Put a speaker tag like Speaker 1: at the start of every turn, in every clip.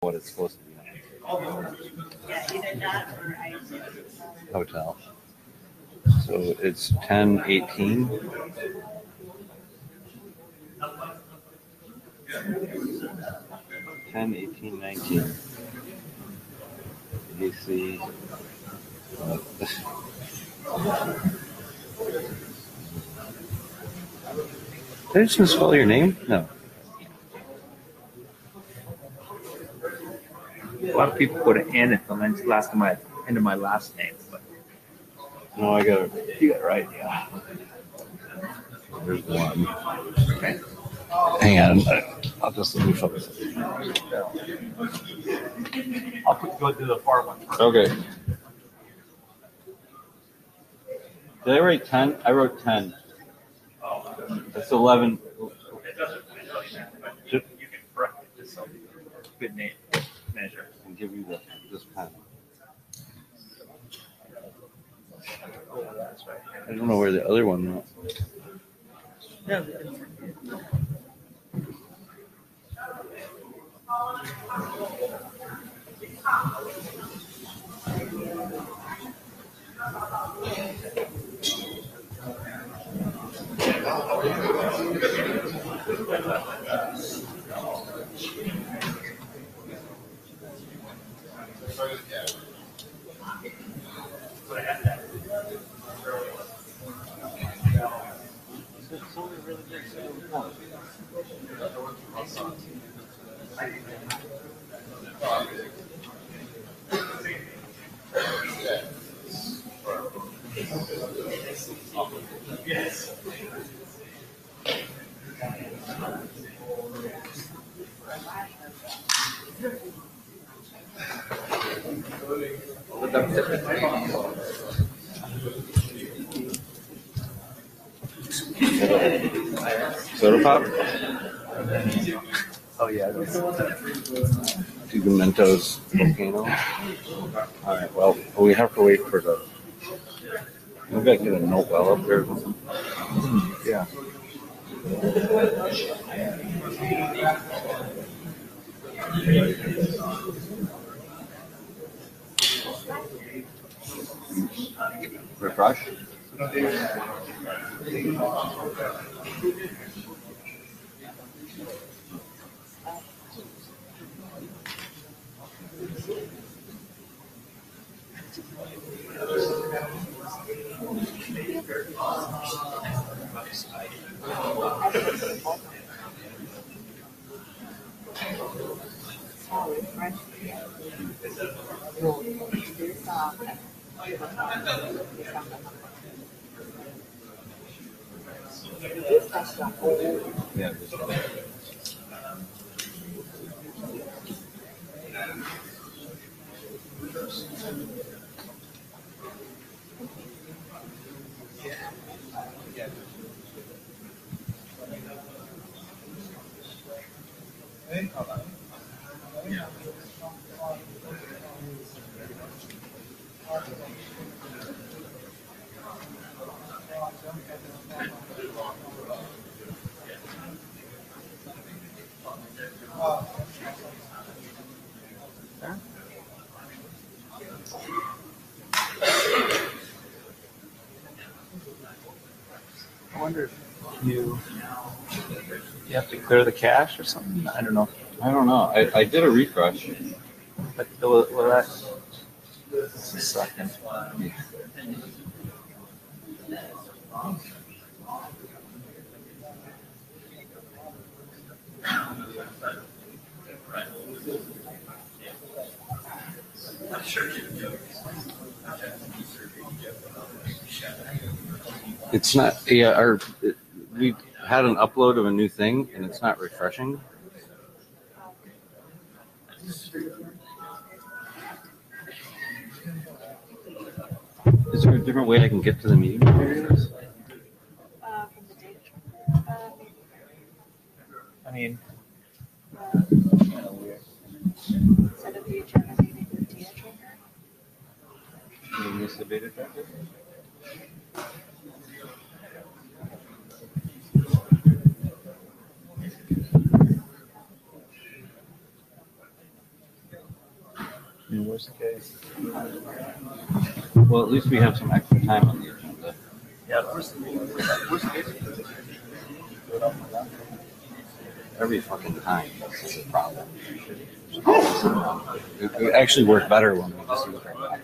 Speaker 1: what it's supposed to be.
Speaker 2: Yeah, either that or
Speaker 1: Hotel. So it's 10:18. 10:18:19. AC. Did I just misspell your name? No.
Speaker 3: A lot of people put an N at the last of my end of my last name, but
Speaker 1: No, I got it.
Speaker 3: you got it right. Yeah.
Speaker 1: There's one. Okay. Hang on. I'll just let me focus.
Speaker 3: I'll go to the far one.
Speaker 1: Okay. Did I write 10? I wrote 10. That's 11.
Speaker 3: You can correct it. Just so good name measure.
Speaker 1: And give you this pen.
Speaker 3: Oh, that's right.
Speaker 1: I don't know where the other one went.
Speaker 3: Yeah. Yes.
Speaker 1: Soda pop?
Speaker 3: Oh yeah.
Speaker 1: Do the Mentos volcano. All right. Well, we have to wait for the. Maybe I can get a note well up there.
Speaker 3: Yeah.
Speaker 1: Refresh. Yeah.
Speaker 3: I wonder if you have to clear the cache or something. I don't know.
Speaker 1: I don't know. I did a refresh.
Speaker 3: But will that? Just a second.
Speaker 1: It's not. Yeah, we had an upload of a new thing, and it's not refreshing. Is there a different way I can get to the meeting materials?
Speaker 2: from the data
Speaker 3: I mean,
Speaker 2: instead of the agenda meeting with data tracker.
Speaker 1: Did I miss the data tracker?
Speaker 3: worst case.
Speaker 1: Well, at least we have some extra time on the agenda.
Speaker 3: Yeah, worst case.
Speaker 1: Every fucking time, this is a problem. It would actually work better when we just look at that.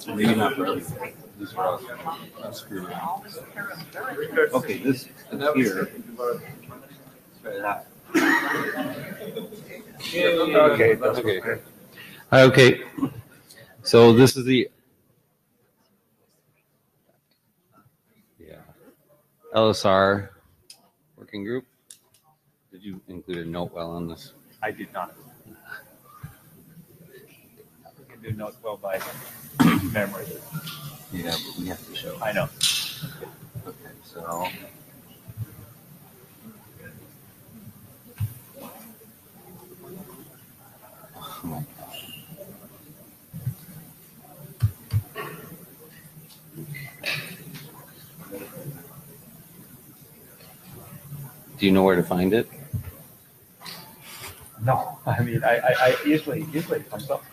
Speaker 1: Maybe not for everything. These are all screwed around. Okay, this is here. Okay. Okay. So this is the LSR working group. Did you include a note well on this?
Speaker 3: I did not. We can do note well by memory.
Speaker 1: Yeah, but we have to show.
Speaker 3: I know.
Speaker 1: Okay, so. Oh my God. Do you know where to find it?
Speaker 3: No, I mean, I usually it comes up.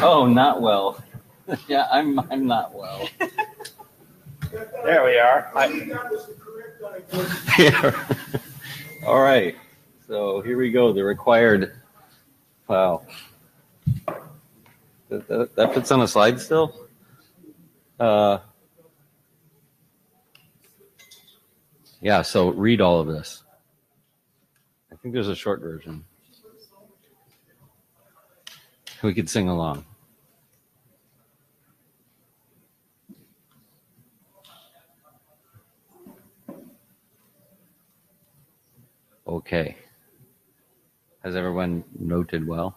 Speaker 1: Oh, not well. Yeah, I'm not well.
Speaker 3: There we are.
Speaker 1: Yeah. All right. So here we go. The required. Wow. That fits on a slide still? Yeah, so read all of this. I think there's a short version. We could sing along. Okay. Has everyone noted well?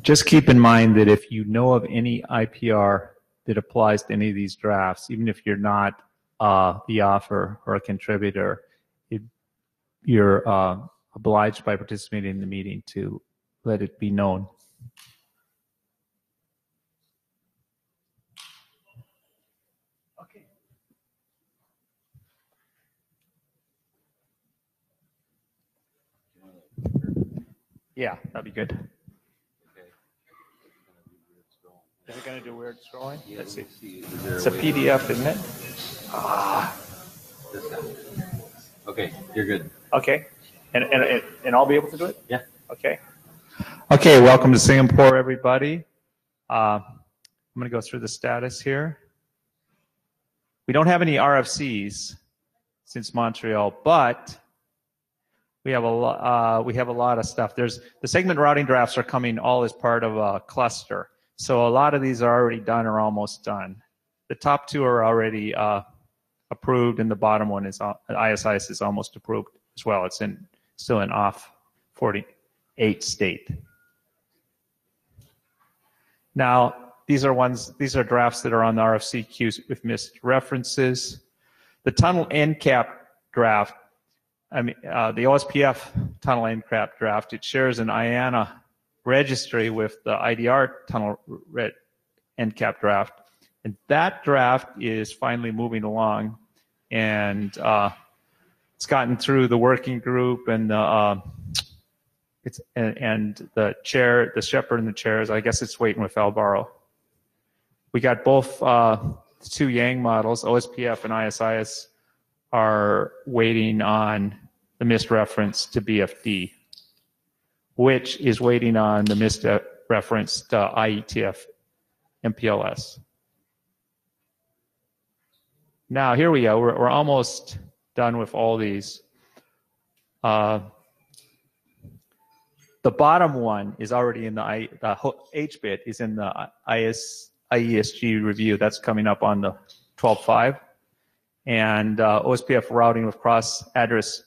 Speaker 3: Just keep in mind that if you know of any IPR that applies to any of these drafts, even if you're not the author or a contributor, you're obliged by participating in the meeting to let it be known. Okay. Yeah, that'd be good. Is it going to do weird scrolling?
Speaker 1: Yeah,
Speaker 3: Let's see.
Speaker 1: It's
Speaker 3: a PDF, isn't it?
Speaker 1: This guy. Okay, you're good.
Speaker 3: Okay. And I'll be able to do it?
Speaker 1: Yeah.
Speaker 3: Okay. Okay, welcome to Singapore, everybody. I'm going to go through the status here. We don't have any RFCs since Montreal, but we have a lot of stuff. The segment routing drafts are coming all as part of a cluster. So a lot of these are already done or almost done. The top two are already approved, and the bottom one is ISIS is almost approved as well. It's still in off 48 state. Now these are drafts that are on the RFC queues with missed references. The tunnel end cap draft. The OSPF tunnel end cap draft. It shares an IANA registry with the IDR tunnel end cap draft, and that draft is finally moving along, and it's gotten through the working group and the chair, the shepherd and the chairs. I guess it's waiting with Albaro. We got both two Yang models, OSPF and ISIS, are waiting on the missed reference to BFD, which is waiting on the missed reference to IETF MPLS. Now, here we go. We're almost done with all these. The bottom one is already in the HBIT is in the IESG review. That's coming up on the 12.5. And OSPF routing with cross address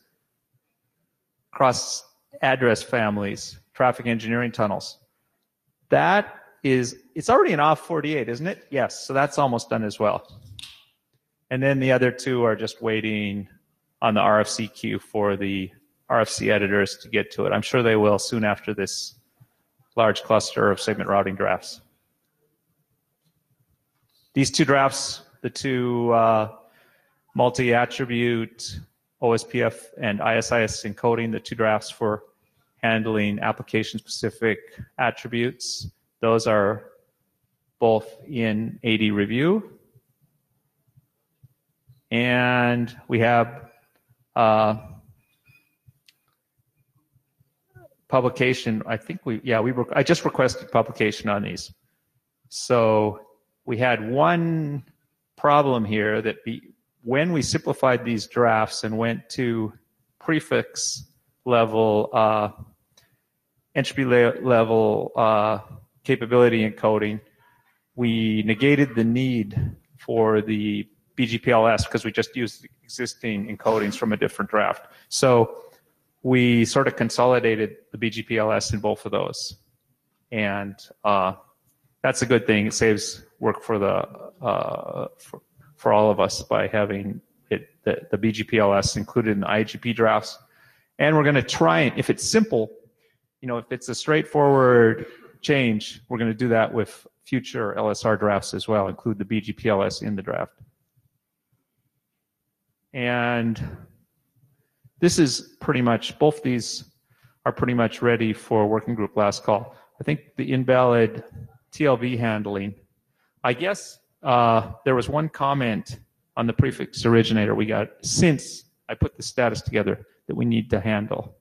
Speaker 3: families, traffic engineering tunnels. It's already in off 48, isn't it? Yes, so that's almost done as well. And then the other two are just waiting on the RFC queue for the RFC editors to get to it. I'm sure they will soon after this large cluster of segment routing drafts. These two drafts, the two multi-attribute OSPF and ISIS encoding, the two drafts for handling application-specific attributes. Those are both in AD review. And we have publication. I think I just requested publication on these. So we had one problem here that when we simplified these drafts and went to prefix level, entropy level capability encoding, we negated the need for the BGPLS because we just used existing encodings from a different draft. So we sort of consolidated the BGPLS in both of those. And that's a good thing. It saves work for for all of us by having the BGPLS included in the IGP drafts. And we're going to try, if it's simple, if it's a straightforward change, we're going to do that with future LSR drafts as well, include the BGPLS in the draft. And this is pretty much, both these are pretty much ready for working group last call. I think the invalid TLV handling, I guess there was one comment on the prefix originator we got since I put the status together that we need to handle.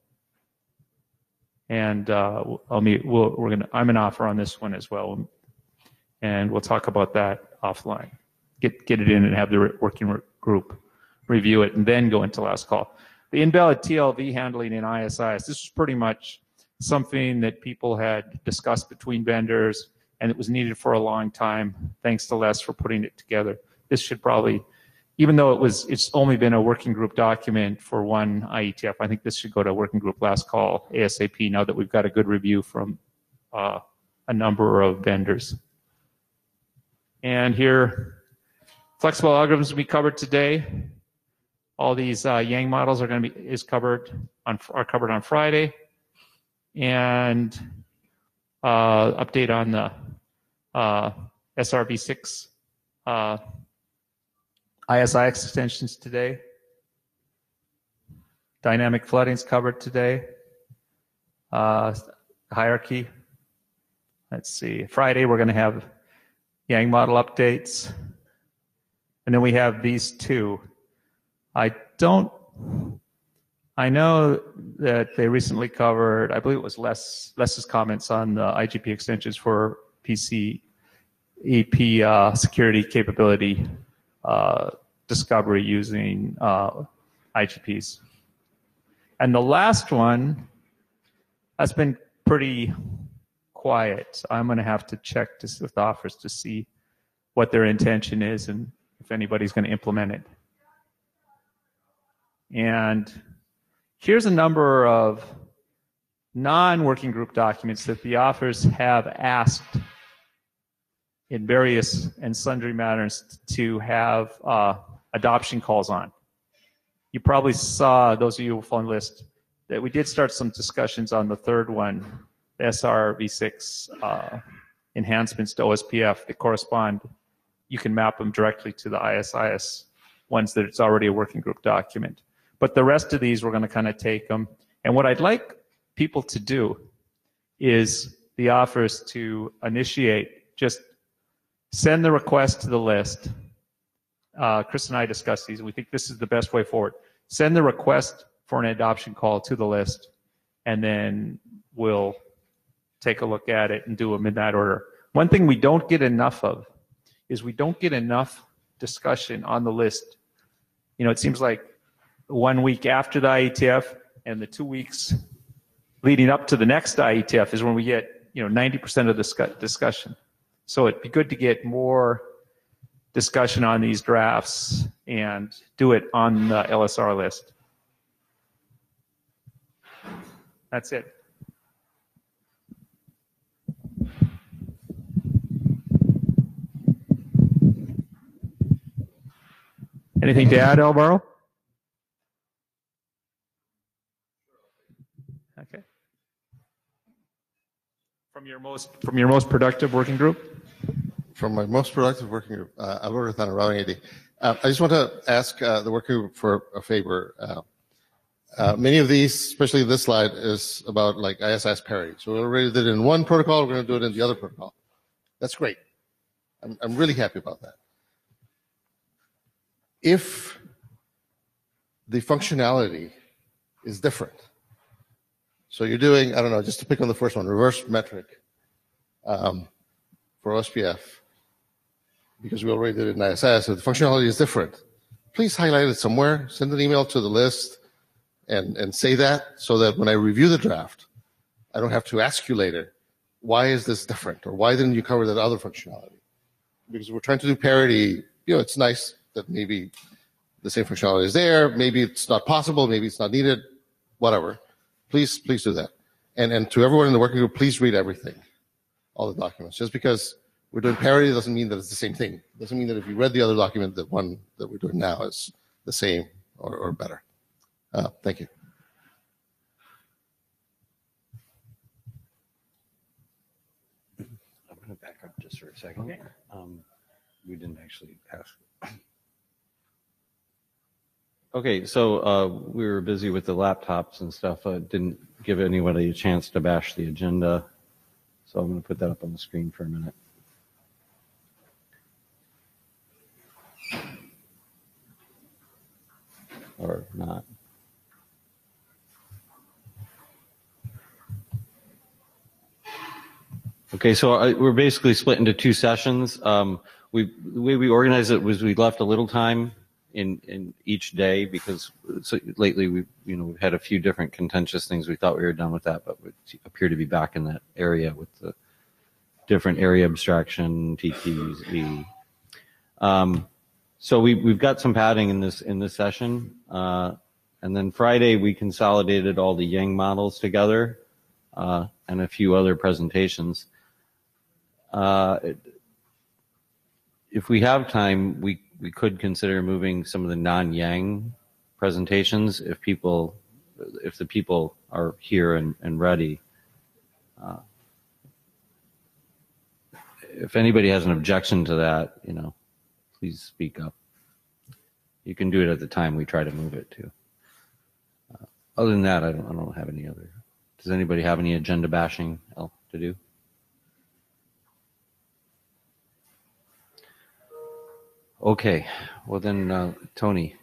Speaker 3: And I'm an offer on this one as well, and we'll talk about that offline. Get it in and have the working group review it, and then go into last call. The invalid TLV handling in ISIS, this was pretty much something that people had discussed between vendors, and it was needed for a long time. Thanks to Les for putting it together. This should probably, even though it's only been a working group document for one IETF, I think this should go to working group last call ASAP now that we've got a good review from a number of vendors. And here, flexible algorithms we covered today. All these Yang models are covered on Friday, and update on the SRv6 ISIX extensions today. Dynamic flooding's covered today. Hierarchy. Let's see. Friday we're going to have Yang model updates, and then we have these two. I know that they recently covered, I believe it was Les's comments on the IGP extensions for PC EP security capability discovery using IGPs. And the last one has been pretty quiet. I'm going to have to check with offers to see what their intention is and if anybody's going to implement it. And here's a number of non-working group documents that the authors have asked in various and sundry manners to have adoption calls on. You probably saw, those of you who follow the list, that we did start some discussions on the third one, the SRv6 enhancements to OSPF that correspond. You can map them directly to the ISIS ones that it's already a working group document. But the rest of these, we're going to kind of take them. And what I'd like people to do is the offers to initiate, just send the request to the list. Chris and I discussed these, and we think this is the best way forward. Send the request for an adoption call to the list, and then we'll take a look at it and do them in that order. One thing we don't get enough of is we don't get enough discussion on the list. It seems like 1 week after the IETF and the 2 weeks leading up to the next IETF is when we get 90% of the discussion. So it'd be good to get more discussion on these drafts and do it on the LSR list. That's it. Anything to add, Alvaro? Okay. From your most productive working group?
Speaker 4: from my most productive working group, algorithm and routing AD. I just want to ask the working group for a favor. Many of these, especially this slide, is about like ISIS parity. So we already did it in one protocol, we're going to do it in the other protocol. That's great. I'm really happy about that. If the functionality is different, so you're doing, I don't know, just to pick on the first one, reverse metric for OSPF, because we already did it in ISS, so the functionality is different. Please highlight it somewhere, send an email to the list, and say that, so that when I review the draft, I don't have to ask you later, why is this different, or why didn't you cover that other functionality? Because we're trying to do parity. It's nice that maybe the same functionality is there, maybe it's not possible, maybe it's not needed, whatever. Please do that. And to everyone in the working group, please read everything, all the documents. Just because we're doing parity doesn't mean that it's the same thing. It doesn't mean that if you read the other document, the one that we're doing now is the same or better. Thank you.
Speaker 1: I'm going to back up just for a second.
Speaker 3: Okay.
Speaker 1: We didn't actually ask. Okay, so we were busy with the laptops and stuff. Didn't give anybody a chance to bash the agenda. So I'm going to put that up on the screen for a minute. Or not. Okay, so we're basically split into two sessions. The way we organized it was we left a little time in each day, because lately we've had a few different contentious things. We thought we were done with that, but we appear to be back in that area with the different area abstraction, TTs, so we've got some padding in this session, and then Friday we consolidated all the Yang models together and a few other presentations. If we have time, we could consider moving some of the non-Yang presentations if the people are here and ready. If anybody has an objection to that, please speak up. You can do it at the time we try to move it to. Other than that, I don't have any other. Does anybody have any agenda bashing to do? Okay, well then, Tony.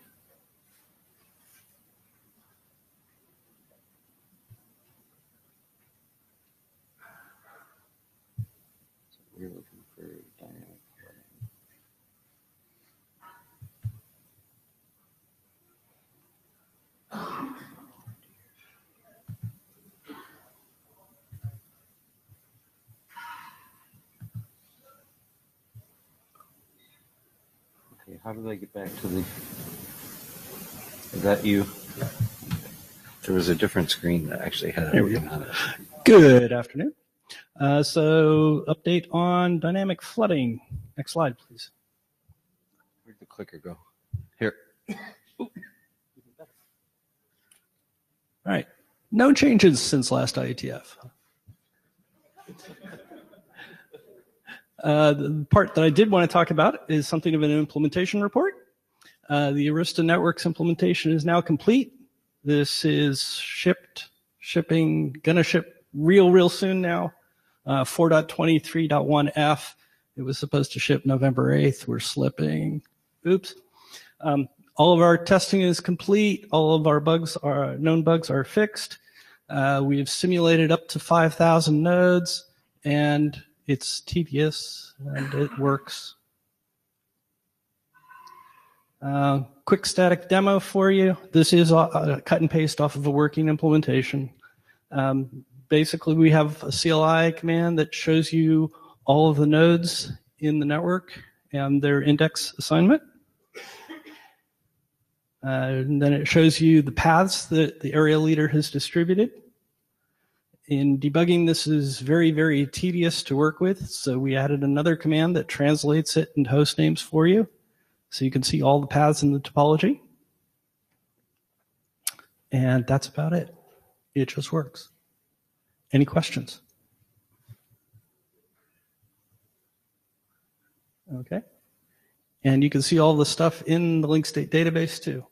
Speaker 1: We're looking for dynamic flooding. Okay, how did I get back to the... Is that you? There was a different screen that actually had everything on it.
Speaker 5: Good afternoon. So update on dynamic flooding. Next slide, please.
Speaker 1: Where'd the clicker go? Here.
Speaker 5: All right. No changes since last IETF. The part that I did want to talk about is something of an implementation report. The Arista Networks implementation is now complete. This is gonna ship real soon now. 4.23.1F. It was supposed to ship November 8th. We're slipping. Oops. All of our testing is complete. All of our known bugs are fixed. We've simulated up to 5,000 nodes, and it's tedious, and it works. Quick static demo for you. This is a cut and paste off of a working implementation. Basically, we have a CLI command that shows you all of the nodes in the network and their index assignment. And then it shows you the paths that the area leader has distributed. In debugging, this is very tedious to work with, so we added another command that translates it into host names for you, so you can see all the paths in the topology. And that's about it. It just works. Any questions? Okay. And you can see all the stuff in the link state database too.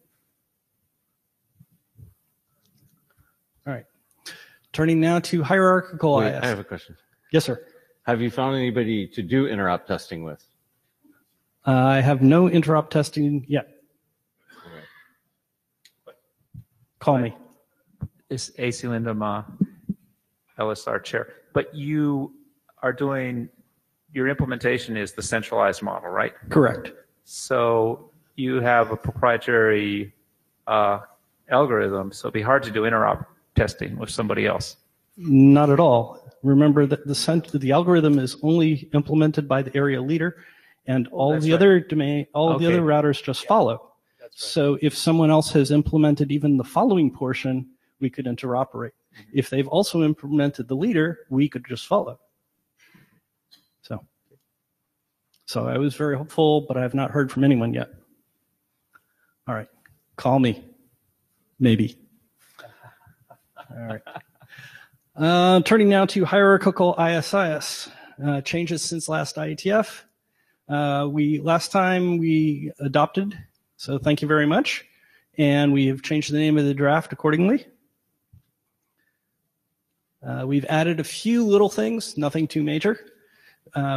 Speaker 5: All right. Turning now to hierarchical
Speaker 1: Wait,
Speaker 5: IS.
Speaker 1: I have a question.
Speaker 5: Yes, sir.
Speaker 1: Have you found anybody to do interop testing with?
Speaker 5: I have no interop testing yet. Call me.
Speaker 3: It's AC Lindem, LSR chair. But you are doing, your implementation is the centralized model, right?
Speaker 5: Correct.
Speaker 3: So you have a proprietary algorithm, so it'd be hard to do interop testing with somebody else.
Speaker 5: Not at all. Remember that the algorithm is only implemented by the area leader, and all
Speaker 3: That's
Speaker 5: the
Speaker 3: right.
Speaker 5: other domain, all of the
Speaker 3: Okay.
Speaker 5: other routers just follow.
Speaker 3: That's right.
Speaker 5: So if someone else has implemented even the following portion, we could interoperate. If they've also implemented the leader, we could just follow. So I was very hopeful, but I have not heard from anyone yet. All right. Call me. Maybe. All right. Turning now to hierarchical ISIS. Changes since last IETF. Last time we adopted, so thank you very much. And we have changed the name of the draft accordingly. We've added a few little things, nothing too major.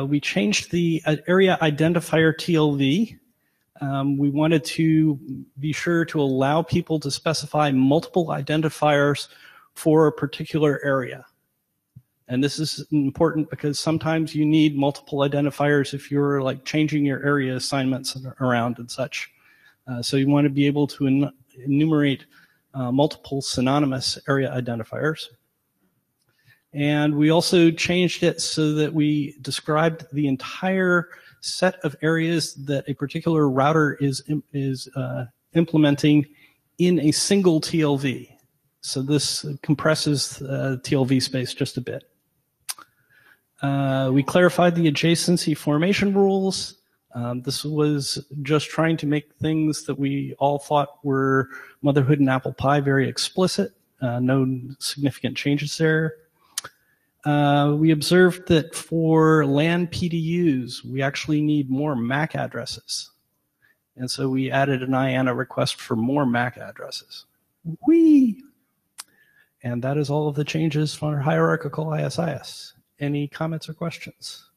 Speaker 5: We changed the area identifier TLV. We wanted to be sure to allow people to specify multiple identifiers for a particular area. And this is important because sometimes you need multiple identifiers if you're like changing your area assignments around and such. So you want to be able to enumerate multiple synonymous area identifiers. And we also changed it so that we described the entire set of areas that a particular router is implementing in a single TLV. So this compresses TLV space just a bit. We clarified the adjacency formation rules. This was just trying to make things that we all thought were motherhood and apple pie very explicit. No significant changes there. We observed that for LAN PDUs, we actually need more MAC addresses. And so we added an IANA request for more MAC addresses. Whee! And that is all of the changes for hierarchical ISIS. Any comments or questions?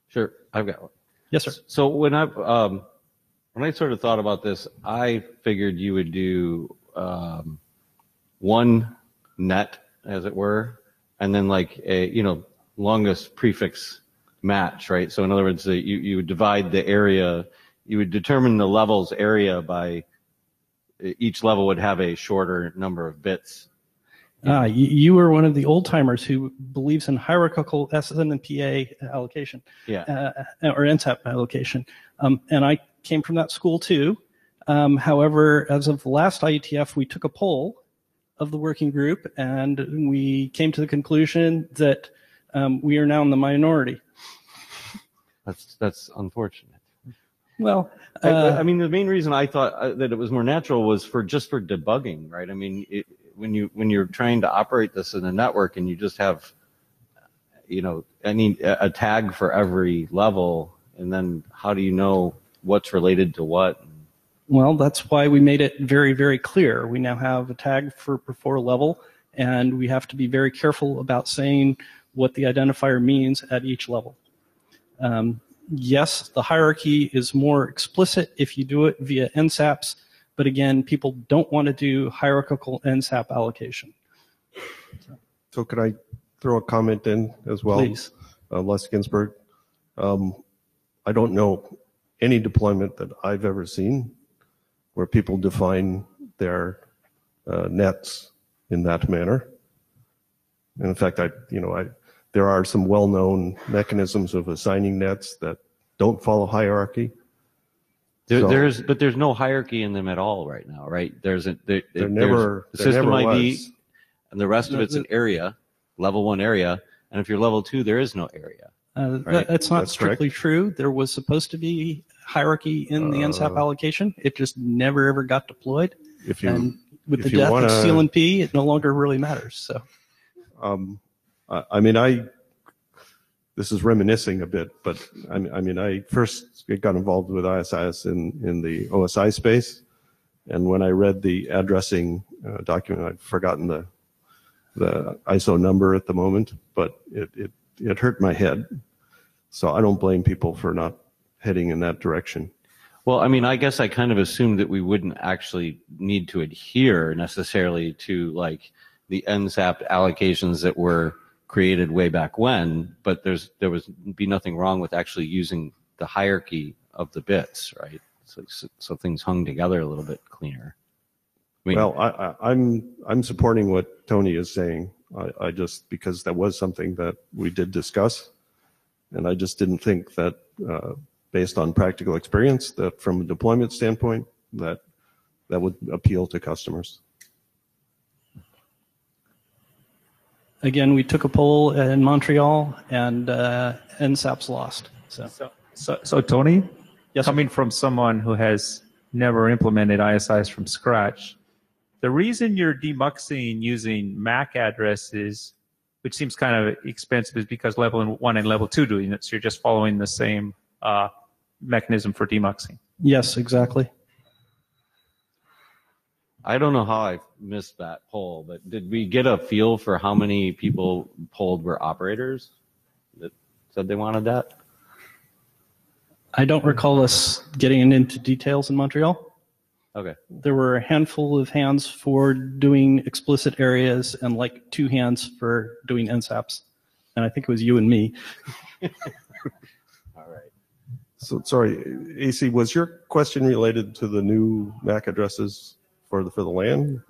Speaker 1: Sure, I've got one.
Speaker 5: Yes, sir.
Speaker 1: So when I sort of thought about this, I figured you would do one net, as it were, and then like a longest prefix match, right? So in other words, you would divide the area, you would determine the level's area by each level would have a shorter number of bits.
Speaker 5: You were one of the old timers who believes in hierarchical SNMPA allocation, or NSAP allocation, and I came from that school too. However, as of the last IETF, we took a poll of the working group, and we came to the conclusion that we are now in the minority.
Speaker 1: That's unfortunate.
Speaker 5: Well,
Speaker 1: I mean, the main reason I thought that it was more natural was for debugging, right? I mean, when you're trying to operate this in a network and you just have, a tag for every level, and then how do you know what's related to what?
Speaker 5: Well, that's why we made it very, very clear. We now have a tag for level, and we have to be very careful about saying what the identifier means at each level. Yes, the hierarchy is more explicit if you do it via NSAPs, but again, people don't want to do hierarchical NSAP allocation.
Speaker 6: So could I throw a comment in as well?
Speaker 5: Please.
Speaker 6: Les Ginsberg. I don't know any deployment that I've ever seen where people define their nets in that manner. And in fact, there are some well-known mechanisms of assigning nets that don't follow hierarchy.
Speaker 1: But there's no hierarchy in them at all right now, right? There's the system ID,
Speaker 6: was.
Speaker 1: and the rest of it's an area, level 1 area, and if you're level 2, there is no area. Right?
Speaker 5: That's not
Speaker 6: That's
Speaker 5: strictly
Speaker 6: correct.
Speaker 5: true. There was supposed to be hierarchy in the NSAP allocation. It just never ever got deployed. And with the death of CLNP, it no longer really matters. So,
Speaker 6: I mean, this is reminiscing a bit, but I mean, I first got involved with ISIS in the OSI space, and when I read the addressing document, I've forgotten the ISO number at the moment, but it hurt my head. So I don't blame people for not heading in that direction.
Speaker 1: Well, I mean, I guess I kind of assumed that we wouldn't actually need to adhere necessarily to like the NSAP allocations that were created way back when, but there would be nothing wrong with actually using the hierarchy of the bits, right? So things hung together a little bit cleaner. I mean,
Speaker 6: well, I'm supporting what Tony is saying. I just, because that was something that we did discuss, and I just didn't think that, based on practical experience, that from a deployment standpoint, that would appeal to customers.
Speaker 5: Again, we took a poll in Montreal, and NSAP's lost.
Speaker 3: So Tony,
Speaker 5: Yes, sir.
Speaker 3: coming from someone who has never implemented ISIs from scratch, the reason you're demuxing using MAC addresses, which seems kind of expensive, is because level 1 and level 2 doing it, so you're just following the same mechanism for demuxing.
Speaker 5: Yes, exactly.
Speaker 1: I don't know how I missed that poll, but did we get a feel for how many people polled were operators that said they wanted that?
Speaker 5: I don't recall us getting into details in Montreal.
Speaker 1: Okay.
Speaker 5: There were a handful of hands for doing explicit areas and like 2 hands for doing NSAPs. And I think it was you and me.
Speaker 1: All right.
Speaker 6: So sorry, AC, was your question related to the new MAC addresses for the LAN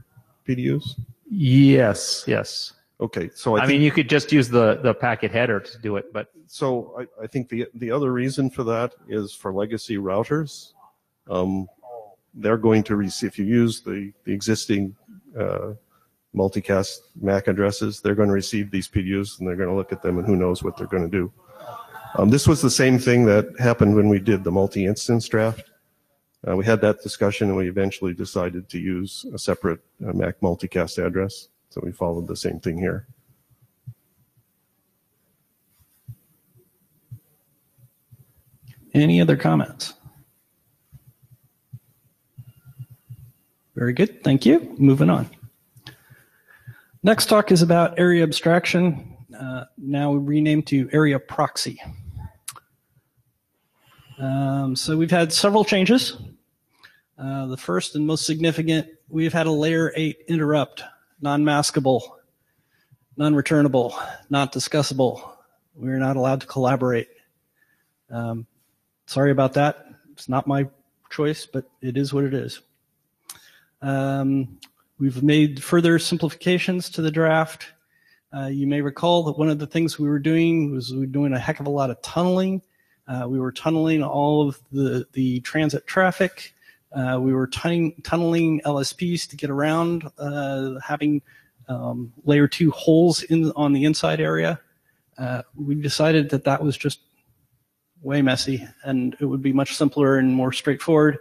Speaker 6: PDUs?
Speaker 3: Yes.
Speaker 6: Okay, so
Speaker 3: I mean, you could just use the packet header to do it, but
Speaker 6: so I think the other reason for that is for legacy routers. They're going to receive, if you use the existing multicast MAC addresses, they're going to receive these PDUs and they're going to look at them and who knows what they're going to do. This was the same thing that happened when we did the multi-instance draft. We had that discussion and we eventually decided to use a separate MAC multicast address. So we followed the same thing here.
Speaker 5: Any other comments? Very good. Thank you. Moving on. Next talk is about area abstraction, now renamed to area proxy. So we've had several changes. The first and most significant, we've had a layer 8 interrupt, non-maskable, non-returnable, not discussable. We're not allowed to collaborate. Sorry about that. It's not my choice, but it is what it is. We've made further simplifications to the draft. You may recall that one of the things we were doing was we were doing a heck of a lot of tunneling. We were tunneling all of the transit traffic. We were tunneling LSPs to get around, having layer 2 holes on the inside area. We decided that was just way messy, and it would be much simpler and more straightforward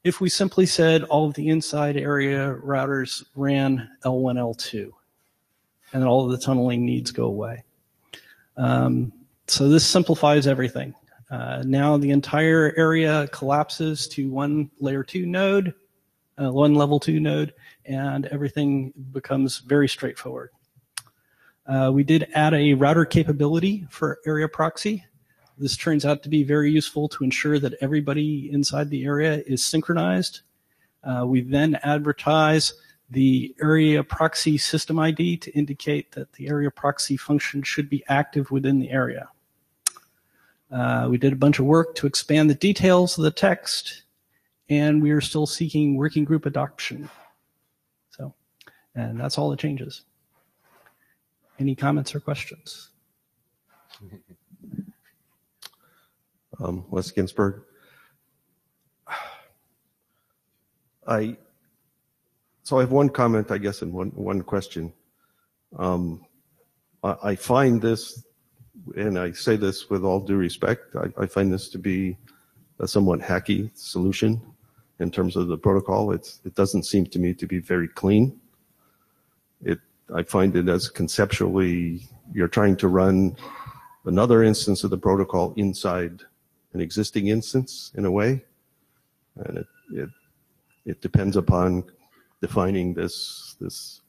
Speaker 5: if we simply said all of the inside area routers ran L1, L2, and all of the tunneling needs go away. So this simplifies everything. Now the entire area collapses to one layer 2 node, one level 2 node, and everything becomes very straightforward. We did add a router capability for area proxy. This turns out to be very useful to ensure that everybody inside the area is synchronized. We then advertise the area proxy system ID to indicate that the area proxy function should be active within the area. We did a bunch of work to expand the details of the text, and we are still seeking working group adoption. And that's all the changes. Any comments or questions?
Speaker 6: Wes Ginsburg. So I have one comment, I guess, and one question. I find this, and I say this with all due respect, I find this to be a somewhat hacky solution in terms of the protocol. It doesn't seem to me to be very clean. I find it as conceptually, you're trying to run another instance of the protocol inside an existing instance in a way. And it depends upon defining this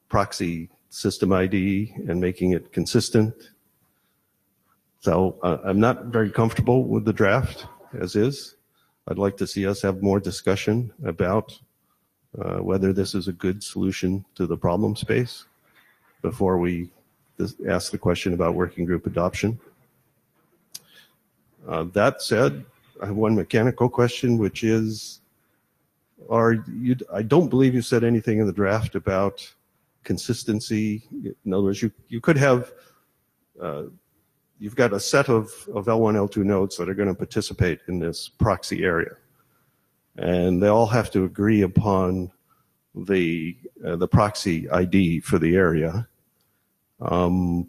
Speaker 6: proxy system ID and making it consistent. So I'm not very comfortable with the draft as is. I'd like to see us have more discussion about whether this is a good solution to the problem space before we ask the question about working group adoption. That said, I have one mechanical question, which is, I don't believe you said anything in the draft about consistency. In other words, you could have, you've got a set of L1, L2 nodes that are going to participate in this proxy area. And they all have to agree upon the proxy ID for the area. You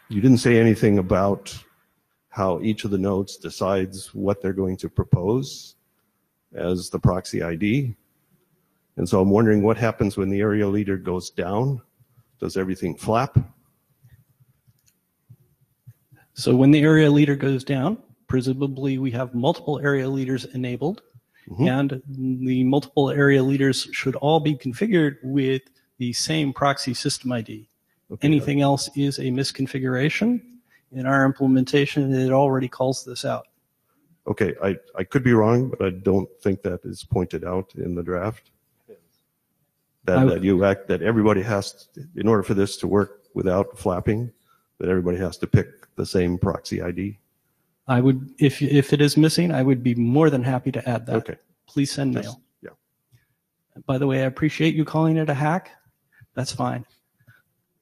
Speaker 6: didn't say anything about how each of the nodes decides what they're going to propose as the proxy ID. And so I'm wondering what happens when the area leader goes down. Does everything flap?
Speaker 5: So when the area leader goes down, presumably we have multiple area leaders enabled, and the multiple area leaders should all be configured with the same proxy system ID. Okay. Anything else is a misconfiguration. In our implementation, it already calls this out.
Speaker 6: Okay, I could be wrong, but I don't think that is pointed out in the draft. That everybody has to, in order for this to work without flapping, that everybody has to pick the same proxy ID.
Speaker 5: I would, if it is missing, I would be more than happy to add that. Okay. Please send mail.
Speaker 6: Yeah.
Speaker 5: By the way, I appreciate you calling it a hack. That's fine.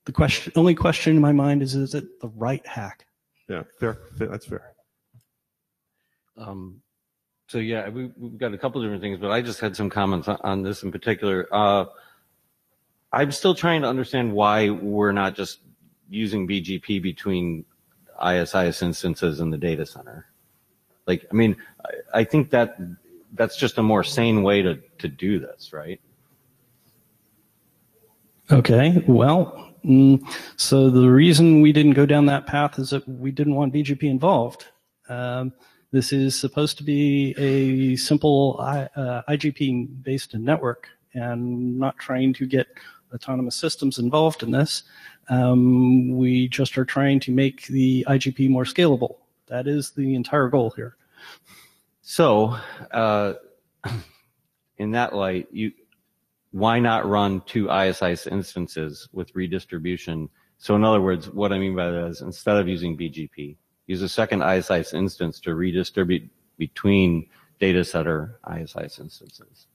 Speaker 5: The only question in my mind is it the right hack?
Speaker 6: Yeah, fair. That's fair.
Speaker 1: So yeah, we've got a couple different things, but I just had some comments on this in particular. I'm still trying to understand why we're not just using BGP between ISIS instances in the data center. Like, I mean, I think that's just a more sane way to do this, right?
Speaker 5: Okay, well, so the reason we didn't go down that path is that we didn't want BGP involved. This is supposed to be a simple IGP-based network, and not trying to get autonomous systems involved in this. We just are trying to make the IGP more scalable. That is the entire goal here.
Speaker 1: So, in that light, why not run two ISIS instances with redistribution? So in other words, what I mean by that is, instead of using BGP, use a second ISIS instance to redistribute between data center ISIS instances.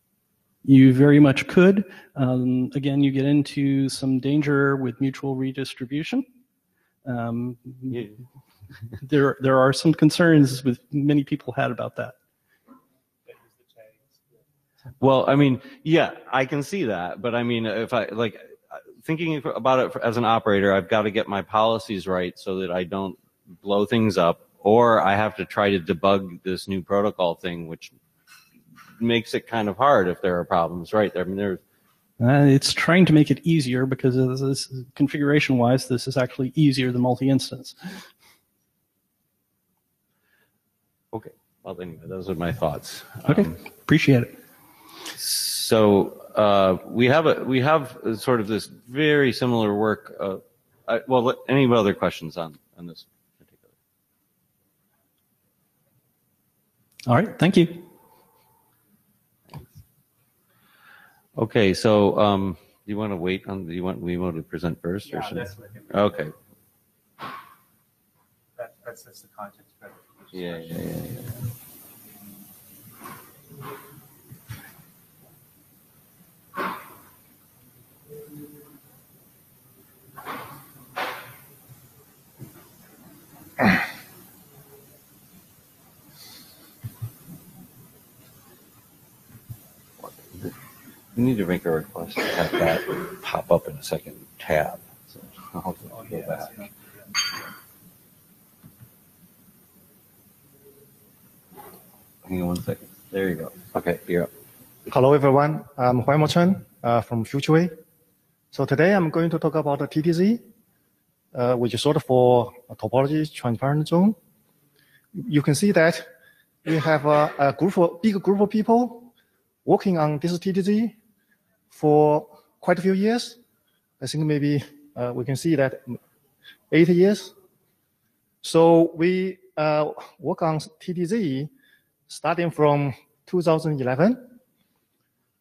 Speaker 5: You very much could. Again, you get into some danger with mutual redistribution.
Speaker 1: Yeah.
Speaker 5: There are some concerns with many people had about that.
Speaker 1: Well, I mean, yeah, I can see that, but I mean, if I like thinking about it as an operator, I've got to get my policies right so that I don't blow things up, or I have to try to debug this new protocol thing, which makes it kind of hard if there are problems, right? I mean,
Speaker 5: it's trying to make it easier because of this configuration-wise, this is actually easier than multi-instance.
Speaker 1: Okay. Well, anyway, those are my thoughts.
Speaker 5: Okay. Appreciate it.
Speaker 1: So we have sort of this very similar work. Well, any other questions on this particular?
Speaker 5: All right. Thank you.
Speaker 1: Okay. So you want to wait on? We want to present first, or should? Okay.
Speaker 3: That's the context.
Speaker 1: Yeah. We need to make a request to have that pop up in a second tab. So I'll go back. Hang on 1 second. There you go. Okay, you're up.
Speaker 7: Hello, everyone. I'm Huai Mo Chen from FutureWay. So today I'm going to talk about the TTZ. which is sort of for a topology transparent zone. You can see that we have a big group of people working on this TDZ for quite a few years. I think maybe we can see that 8 years. So we work on TDZ starting from 2011.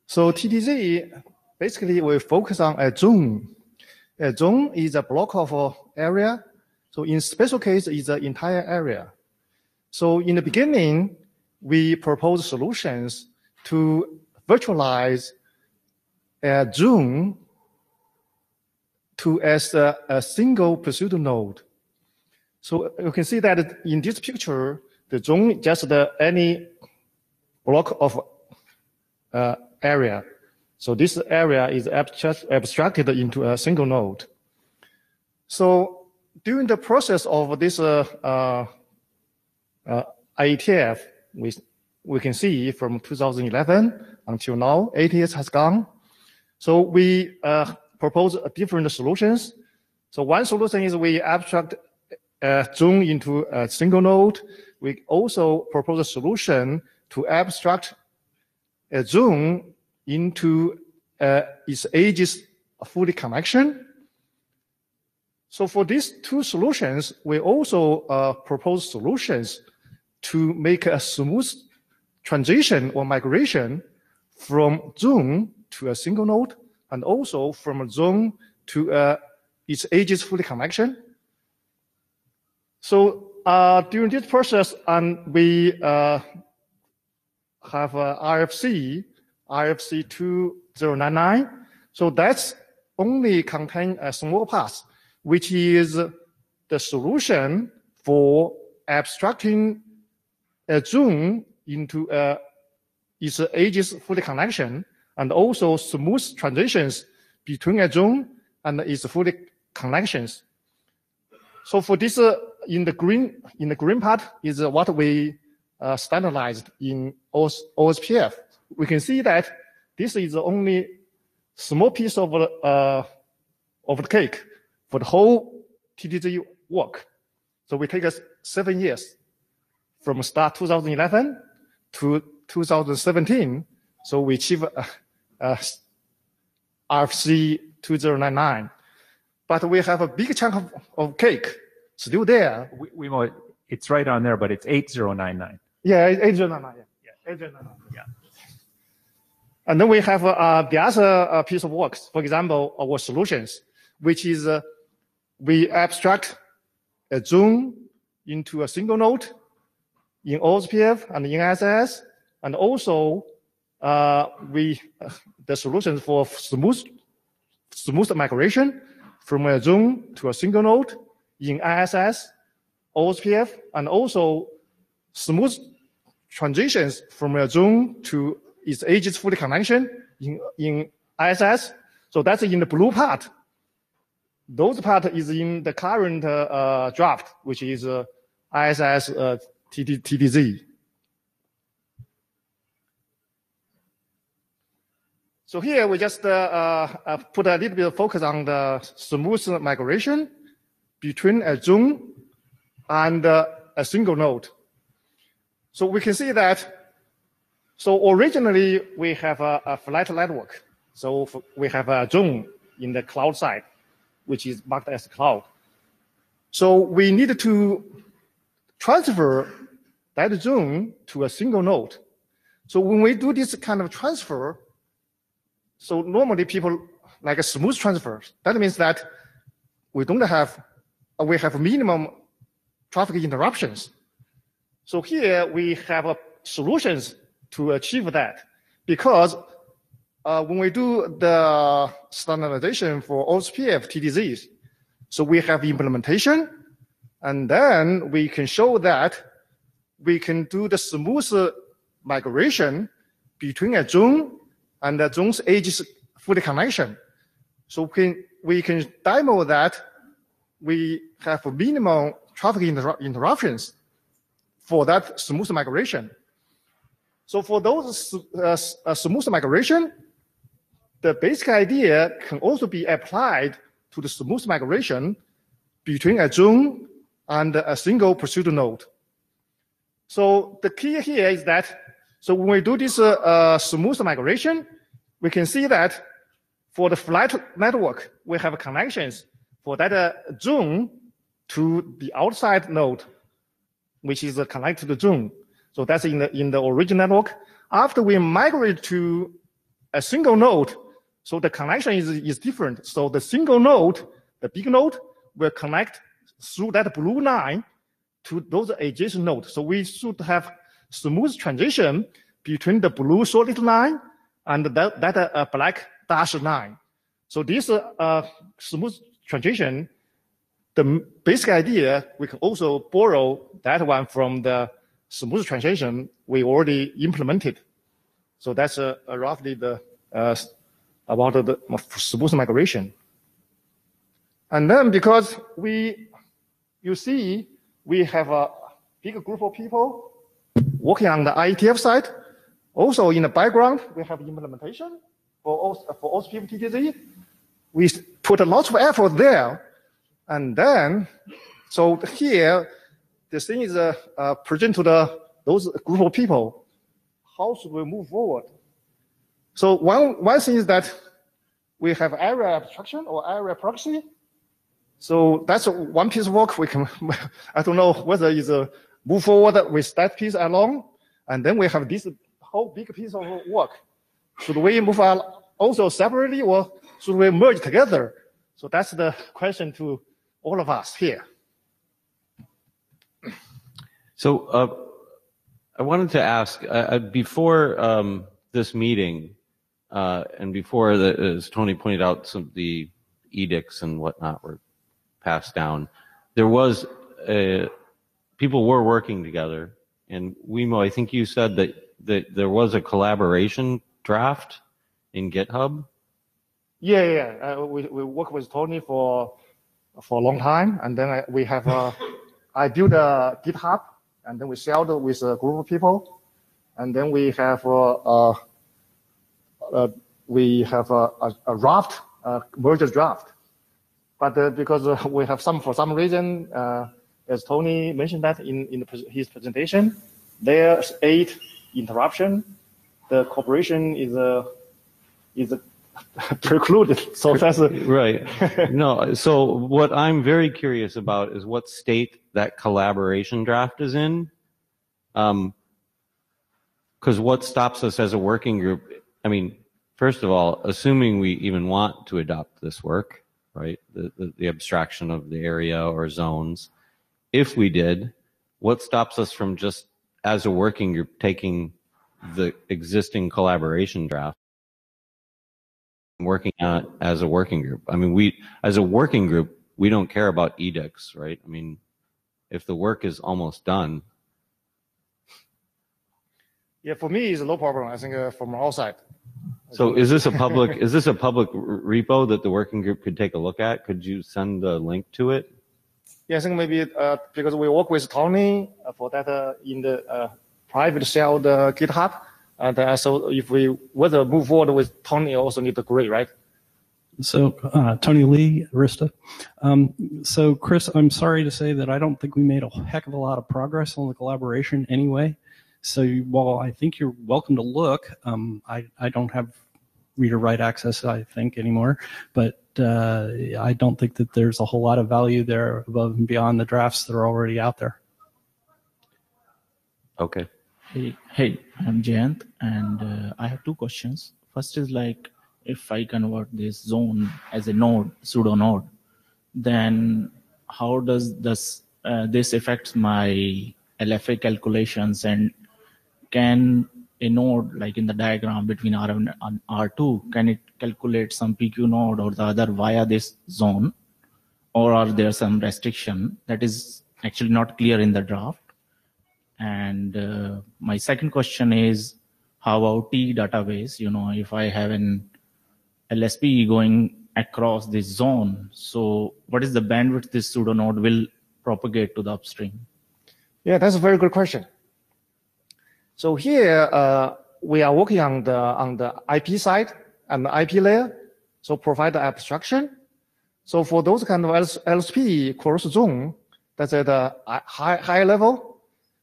Speaker 7: So TDZ, basically we focus on a zone. A zone is a block of area. So in special case, it's the entire area. So in the beginning, we propose solutions to virtualize a zone as a single pseudo node. So you can see that in this picture, the zone just any block of area. So this area is abstracted into a single node. So during the process of this IETF, we can see from 2011 until now, 8 years has gone. So we propose different solutions. So one solution is we abstract a zone into a single node. We also propose a solution to abstract a zone into its edges fully connection. So for these two solutions, we also propose solutions to make a smooth transition or migration from zone to a single node, and also from a zone to its edges fully connection. So during this process, we have RFC 2099. So that's only contain a small part, which is the solution for abstracting a zone into its edges fully connection, and also smooth transitions between a zone and its fully connections. So for this, in the green part is what we standardized in OSPF. We can see that this is the only small piece of the cake for the whole TDZ work. So we take us 7 years from start 2011 to 2017. So we achieve RFC 2099. But we have a big chunk of cake still there.
Speaker 3: It's right on there, but it's 8099.
Speaker 7: Yeah, 8099. Yeah, 8099. Yeah. And then we have the other piece of work, for example, our solutions, which is we abstract a zone into a single node in OSPF and in ISS, and also the solutions for smooth migration from a zone to a single node in ISS, OSPF, and also smooth transitions from a zone to its edges fully connection in ISS. So that's in the blue part. Those part is in the current draft, which is ISS TDZ. So here we just put a little bit of focus on the smooth migration between a zone and a single node. So we can see that. So originally we have a flat network. So we have a zone in the cloud side, which is marked as cloud. So we need to transfer that zone to a single node. So when we do this kind of transfer, so normally people like a smooth transfer. That means that we have minimum traffic interruptions. So here we have solutions to achieve that, because when we do the standardization for OSPF TDZs, so we have implementation, and then we can show that we can do the smooth migration between a zone and the zone's edges fully connection. So we can demo that we have minimum traffic interruptions for that smooth migration. So for those smooth migration, the basic idea can also be applied to the smooth migration between a zone and a single pursuit node. So the key here is that, so when we do this smooth migration, we can see that for the flat network, we have connections for that zone to the outside node, which is connected to the zone. So that's in the original network. After we migrate to a single node, so the connection is different. So the single node, the big node, will connect through that blue line to those adjacent nodes. So we should have smooth transition between the blue solid line and that black dashed line. So this smooth transition, the basic idea, we can also borrow that one from the smooth transition we already implemented. So that's roughly the about the smooth migration. And then because you see, we have a big group of people working on the IETF side. Also in the background, we have implementation for OSPF TTZ. We put a lot of effort there. And then, so here, the thing is present to those group of people. How should we move forward? So one thing is that we have area abstraction or area proxy. So that's one piece of work we can, I don't know whether it's move forward with that piece along. And then we have this whole big piece of work. Should we move on also separately or should we merge together? So that's the question to all of us here.
Speaker 1: So I wanted to ask, before this meeting, and before, as Tony pointed out, some of the edicts and whatnot were passed down, there was people were working together. And Wemo, I think you said that there was a collaboration draft in GitHub.
Speaker 7: Yeah. We work with Tony for a long time, and then we have I built a GitHub, and then we shared it with a group of people, and then we have a draft, merger draft. But because we have for some reason, as Tony mentioned that in his presentation, there's 8 interruption. The cooperation is precluded. So that's
Speaker 1: right. No. So what I'm very curious about is what state that collaboration draft is in. Because what stops us as a working group? I mean, first of all, assuming we even want to adopt this work, right? The abstraction of the area or zones. If we did, what stops us from just as a working group taking the existing collaboration draft and working on it as a working group? I mean, as a working group, we don't care about edicts, right? I mean, if the work is almost done.
Speaker 7: Yeah, for me, it's no problem. I think from our side.
Speaker 1: So is this a public repo that the working group could take a look at? Could you send the link to it?
Speaker 7: Yeah, I think maybe because we work with Tony for that in the private shared GitHub, and so if we whether move forward with Tony, also need to agree, right?
Speaker 5: So Tony Lee, Arista. So Chris, I'm sorry to say that I don't think we made a heck of a lot of progress on the collaboration anyway. So while I think you're welcome to look, I don't have read-or-write access, I think, anymore. But I don't think that there's a whole lot of value there above and beyond the drafts that are already out there.
Speaker 1: Okay.
Speaker 8: Hey, I'm Jayant, and I have 2 questions. First is like, if I convert this zone as a node, pseudo node, then how does this affect my LFA calculations, and can a node, like in the diagram between R1 and R2, can it calculate some PQ node or the other via this zone, or are there some restriction that is actually not clear in the draft? And my second question is, how about T database? You know, if I have an LSP going across this zone, so what is the bandwidth this pseudo node will propagate to the upstream?
Speaker 7: Yeah, that's a very good question. So here we are working on the IP side and the IP layer, so provide the abstraction. So for those kind of LSP cross zone, that's at a high level.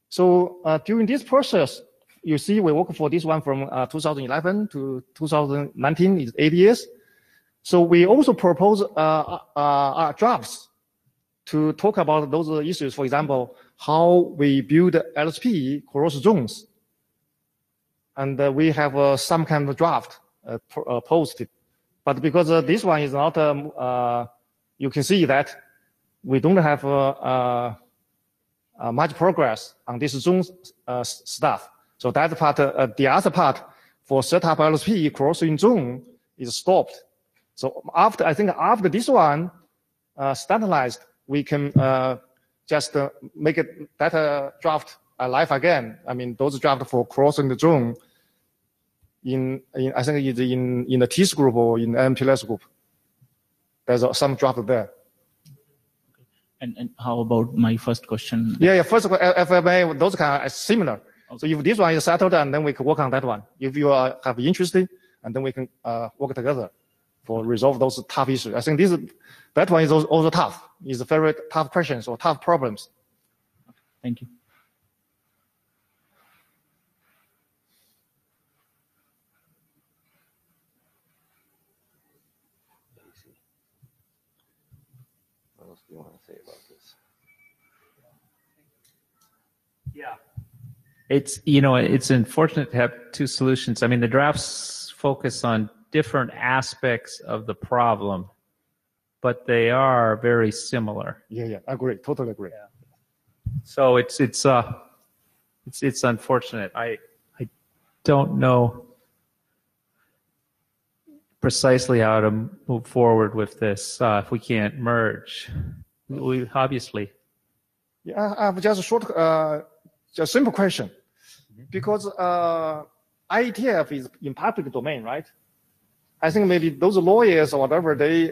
Speaker 7: So during this process, you see we work for this one from 2011 to 2019, is 8 years. So we also propose drafts to talk about those issues. For example, how we build LSP cross zones. And we have some kind of draft posted. But because this one is not, you can see that we don't have much progress on this zone stuff. So that part, the other part for set up LSP crossing zone is stopped. So I think after this one standardized, we can just make it that draft alive again. I mean, those draft for crossing the zone I think it's in the TIS group or in the MPLS group. There's some draft there.
Speaker 8: And how about my first question?
Speaker 7: Yeah. First, FMA, those kind are similar. Okay. So if this one is settled, and then we can work on that one. If you have interested, and then we can work together for resolve those tough issues. I think that one is also tough. It's a very tough questions or tough problems.
Speaker 8: Thank you.
Speaker 1: What else do you want to say about this?
Speaker 3: Yeah. It's unfortunate to have two solutions. I mean, the drafts focus on different aspects of the problem, but they are very similar.
Speaker 7: Yeah, I agree. Totally agree.
Speaker 3: Yeah. So it's unfortunate. I don't know precisely how to move forward with this if we can't merge. We obviously.
Speaker 7: Yeah, I have just a short, just simple question, because IETF is in public domain, right? I think maybe those lawyers or whatever they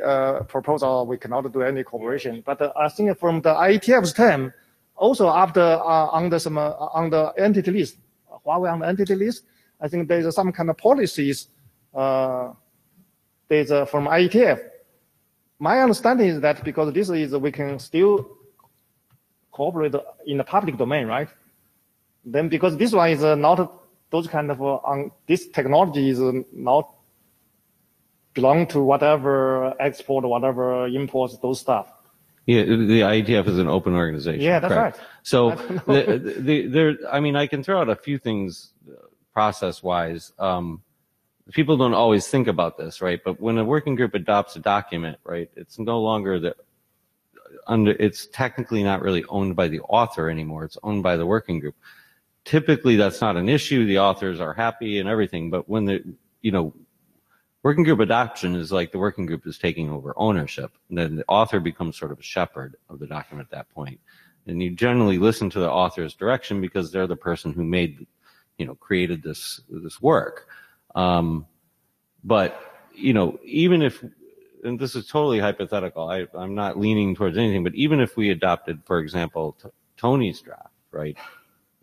Speaker 7: propose, we cannot do any cooperation. But I think from the IETF's term, also after on the entity list, Huawei on the entity list, I think there's some kind of policies. There's from IETF. My understanding is that because this is we can still cooperate in the public domain, right? Then because this one is not those kind of this technology is not belong to whatever export, whatever imports, those stuff.
Speaker 1: Yeah, the IETF is an open organization.
Speaker 7: Yeah, that's
Speaker 1: correct.
Speaker 7: right.
Speaker 1: So I mean, I can throw out a few things process-wise. People don't always think about this, right? But when a working group adopts a document, right, it's no longer it's technically not really owned by the author anymore. It's owned by the working group. Typically, that's not an issue. The authors are happy and everything. But when working group adoption is like the working group is taking over ownership, and then the author becomes sort of a shepherd of the document at that point. And you generally listen to the author's direction because they're the person who created this work. But even if, and this is totally hypothetical, I'm not leaning towards anything, but even if we adopted, for example, Tony's draft, right?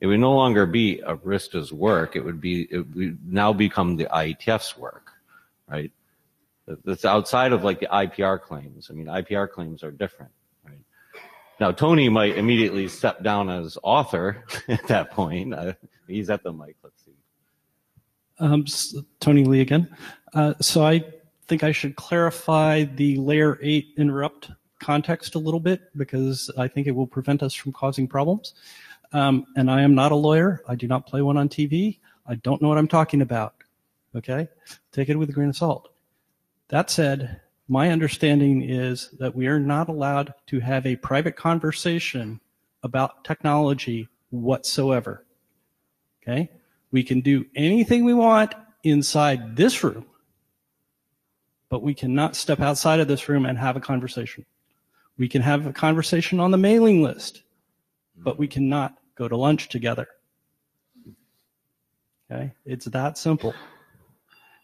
Speaker 1: It would no longer be Arista's work. It would now become the IETF's work, right? That's outside of like the IPR claims. I mean, IPR claims are different, right? Now, Tony might immediately step down as author at that point. He's at the mic. Let's see.
Speaker 5: Tony Lee again. So I think I should clarify the layer 8 interrupt context a little bit because I think it will prevent us from causing problems. And I am not a lawyer. I do not play one on TV. I don't know what I'm talking about. Okay? Take it with a grain of salt. That said, my understanding is that we are not allowed to have a private conversation about technology whatsoever. Okay? We can do anything we want inside this room, but we cannot step outside of this room and have a conversation. We can have a conversation on the mailing list, but we cannot go to lunch together. Okay? It's that simple.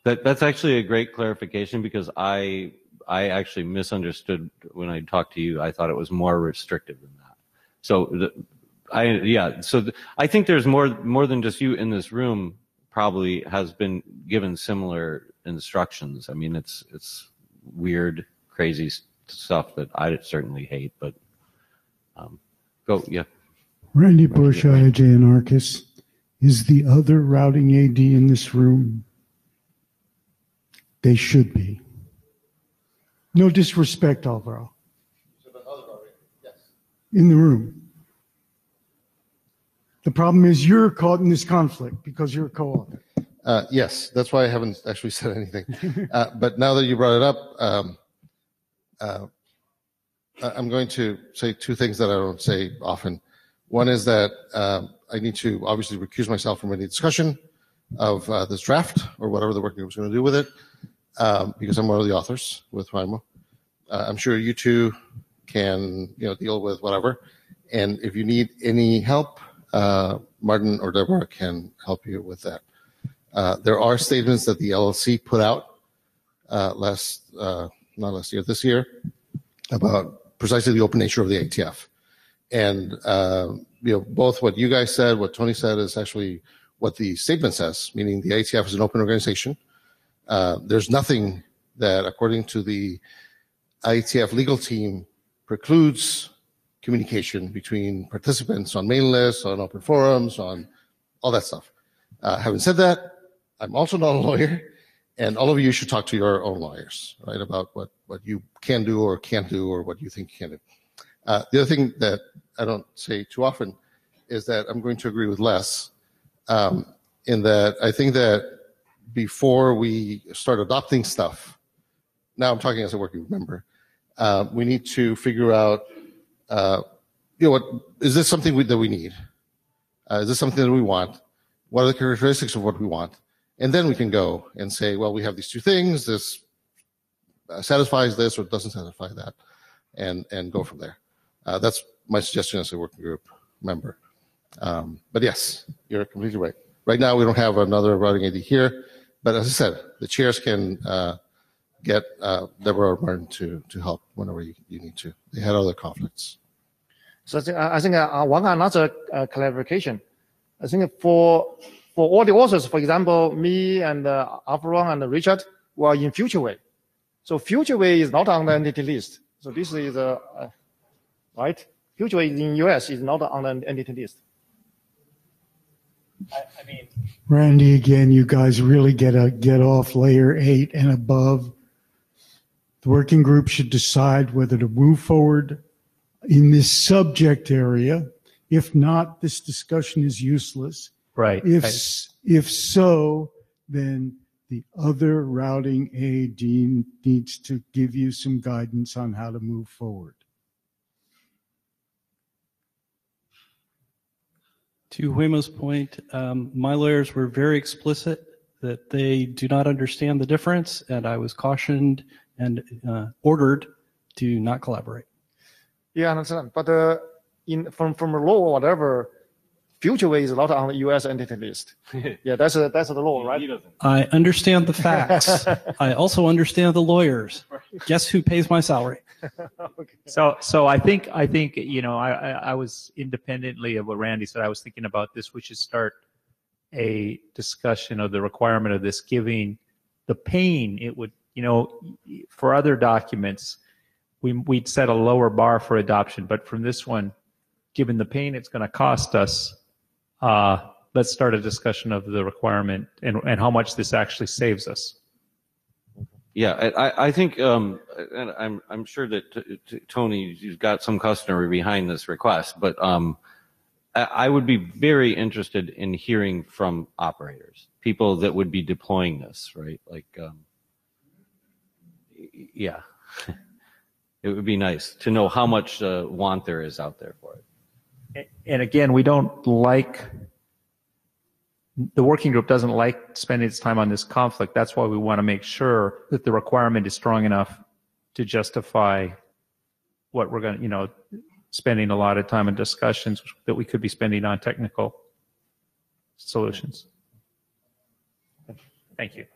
Speaker 1: That's actually a great clarification because I actually misunderstood when I talked to you. I thought it was more restrictive than that. So I think there's more than just you in this room probably has been given similar instructions. I mean, it's weird, crazy stuff that I certainly hate, but go, yeah.
Speaker 9: Randy Bush, IAJ Anarchist. Is the other routing AD in this room? They should be. No disrespect, Alvaro. In the room. The problem is you're caught in this conflict because you're a co-author.
Speaker 4: Yes, that's why I haven't actually said anything. But now that you brought it up, I'm going to say two things that I don't say often. One is that I need to obviously recuse myself from any discussion of this draft or whatever the working group is going to do with it, because I'm one of the authors with Raimo. I'm sure you two can deal with whatever. And if you need any help, Martin or Deborah can help you with that. There are statements that the LLC put out this year, about precisely the open nature of the IETF. And both what you guys said, what Tony said, is actually what the statement says, meaning the IETF is an open organization. There's nothing that, according to the IETF legal team, precludes communication between participants on mailing lists, on open forums, on all that stuff. Having said that, I'm also not a lawyer, and all of you should talk to your own lawyers, right, about what you can do or can't do or what you think you can do. The other thing that I don't say too often is that I'm going to agree with Les in that I think that before we start adopting stuff, now I'm talking as a working group member, we need to figure out, what is this something that we need? Is this something that we want? What are the characteristics of what we want? And then we can go and say, well, we have these two things. This satisfies this or doesn't satisfy that, and go from there. That's my suggestion as a working group member. But yes, you're completely right. Right now, we don't have another routing AD here. But as I said, the chairs can get Deborah or Martin to help whenever you need to. They had other conflicts.
Speaker 7: So I think another clarification. I think for all the authors, for example, me and Avron and Richard, were in FutureWay. So FutureWay is not on the entity list. So this is right. FutureWay in US is not on the entity list.
Speaker 8: I mean,
Speaker 9: Randy, again, you guys really get off layer 8 and above. The working group should decide whether to move forward in this subject area. If not, this discussion is useless.
Speaker 3: Right.
Speaker 9: If so, then the other routing AD needs to give you some guidance on how to move forward.
Speaker 5: To Huimo's point, my lawyers were very explicit that they do not understand the difference, and I was cautioned and ordered to not collaborate.
Speaker 7: Yeah, I understand. But from the law or whatever, FutureWay is not on the U.S. entity list. Yeah, that's the law, right?
Speaker 5: I understand the facts. I also understand the lawyers. Guess who pays my salary?
Speaker 7: Okay.
Speaker 3: So I think I was independently of what Randy said. I was thinking about this. We should start a discussion of the requirement of this, giving the pain it would, for other documents, we'd set a lower bar for adoption, but from this one, given the pain it's going to cost us, let's start a discussion of the requirement and how much this actually saves us.
Speaker 1: Yeah, I think, and I'm sure that Tony, you've got some customer behind this request, but I would be very interested in hearing from operators, people that would be deploying this, right? Like, yeah, it would be nice to know how much want there is out there for it.
Speaker 3: And again, we don't like, the working group doesn't like spending its time on this conflict. That's why we want to make sure that the requirement is strong enough to justify what we're going to, spending a lot of time in discussions that we could be spending on technical solutions. Thank you.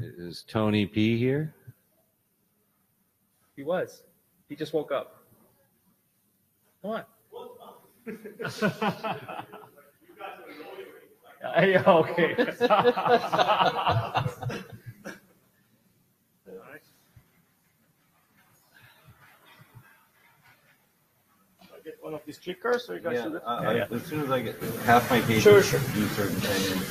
Speaker 1: Is Tony P here?
Speaker 3: He was. He just woke up. Come on. Yeah, okay.
Speaker 10: Get one of these clickers so you guys see that?
Speaker 1: As soon as I get half my pages,
Speaker 10: Sure.
Speaker 1: do certain things.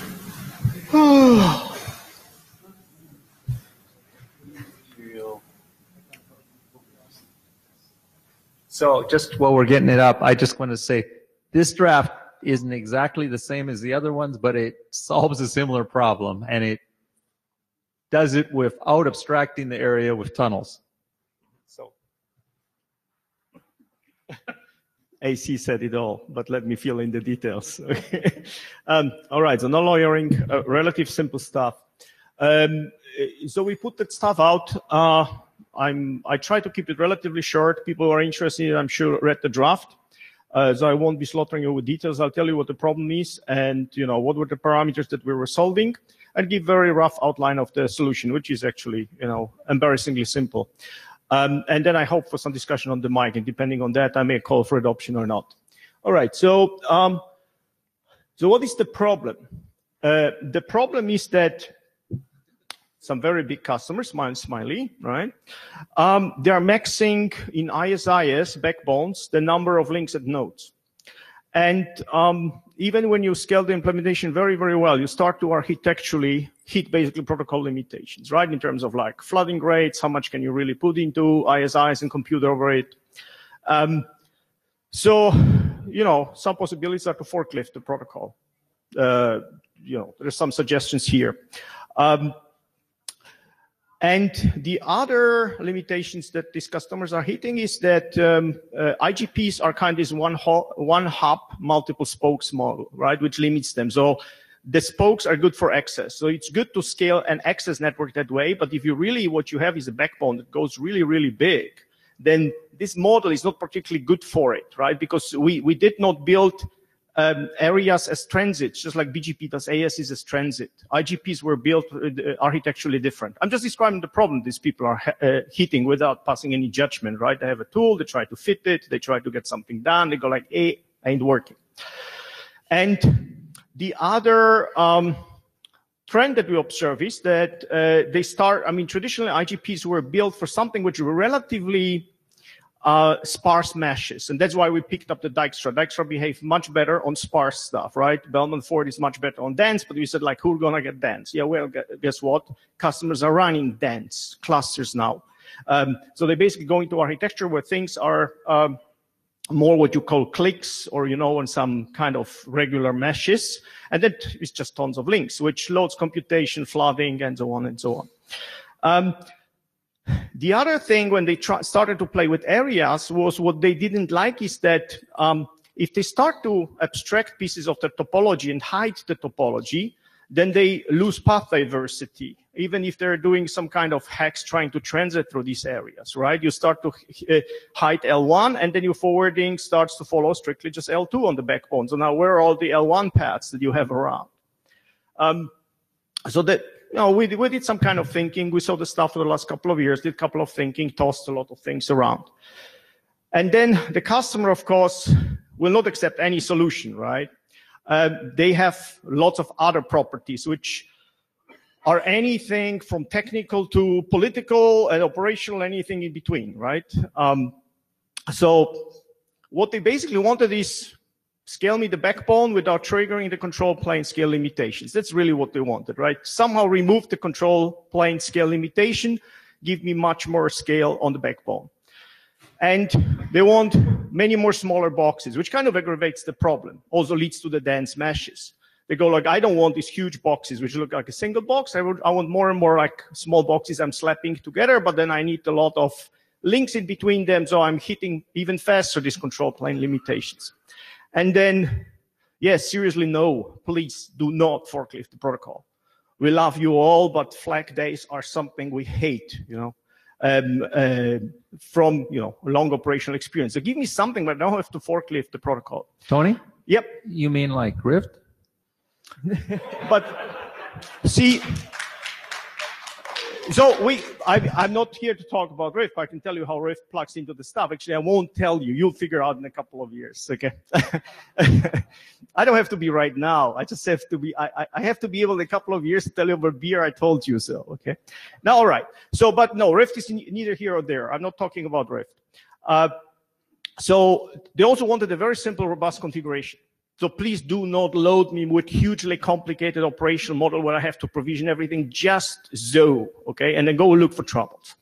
Speaker 3: So just while we're getting it up, I just want to say this draft isn't exactly the same as the other ones, but it solves a similar problem, and it does it without abstracting the area with tunnels. So AC said it all, but let me fill in the details. Okay.
Speaker 10: All right, so no lawyering, relative simple stuff. So we put that stuff out. I try to keep it relatively short. People who are interested, I'm sure, read the draft. So I won't be slaughtering you with details. I'll tell you what the problem is and, what were the parameters that we were solving, and give very rough outline of the solution, which is actually, embarrassingly simple. And then I hope for some discussion on the mic, and depending on that, I may call for adoption or not. All right, so what is the problem? The problem is that some very big customers, Smiley, right? They are maxing in ISIS backbones the number of links at nodes. And even when you scale the implementation very, very well, you start to architecturally hit basically protocol limitations, right? In terms of like flooding rates, how much can you really put into ISIS and compute over it? So, some possibilities are to forklift the protocol. There's some suggestions here. And the other limitations that these customers are hitting is that IGPs are kind of this one hub, multiple spokes model, right, which limits them. So the spokes are good for access. So it's good to scale an access network that way. But if what you have is a backbone that goes really, really big, then this model is not particularly good for it, right? Because we did not build areas as transits, just like BGP does ASs as transit. IGPs were built architecturally different. I'm just describing the problem these people are hitting without passing any judgment, right? They have a tool, they try to fit it, they try to get something done, they go like, ain't working. And the other trend that we observe is that traditionally IGPs were built for something which were relatively sparse meshes. And that's why we picked up the Dijkstra. Dijkstra behaved much better on sparse stuff, right? Bellman Ford is much better on dense, but we said, like, who's going to get dense? Yeah, well, guess what? Customers are running dense clusters now. So they basically go into architecture where things are more what you call clicks or, on some kind of regular meshes. And that is just tons of links, which loads computation, flooding, and so on and so on. The other thing when they started to play with areas was what they didn't like is that if they start to abstract pieces of the topology and hide the topology, then they lose path diversity, even if they're doing some kind of hacks trying to transit through these areas, right? You start to hide L1, and then your forwarding starts to follow strictly just L2 on the backbone. So now where are all the L1 paths that you have around? So that... we did some kind of thinking. We saw the stuff for the last couple of years, did a couple of thinking, tossed a lot of things around. And then the customer, of course, will not accept any solution, right? They have lots of other properties, which are anything from technical to political and operational, anything in between, right? So what they basically wanted is scale me the backbone without triggering the control plane scale limitations. That's really what they wanted, right? Somehow remove the control plane scale limitation, give me much more scale on the backbone. And they want many more smaller boxes, which kind of aggravates the problem. Also leads to the dense meshes. They go like, I don't want these huge boxes, which look like a single box. I want more and more like small boxes I'm slapping together, but then I need a lot of links in between them, so I'm hitting even faster these control plane limitations. And then, yes, seriously, no, please do not forklift the protocol. We love you all, but flag days are something we hate, from, long operational experience. So give me something, but I don't have to forklift the protocol.
Speaker 3: Tony?
Speaker 10: Yep.
Speaker 3: You mean like Rift?
Speaker 10: But see, I'm not here to talk about Rift. I can tell you how Rift plugs into the stuff. Actually, I won't tell you. You'll figure out in a couple of years. Okay. I don't have to be right now. I just have to be. I have to be able in a couple of years to tell you over beer. I told you so. Okay. Now, all right. So, but no, Rift is neither here or there. I'm not talking about Rift. So they also wanted a very simple, robust configuration. So please do not load me with hugely complicated operational model where I have to provision everything just so, okay? And then go look for troubles.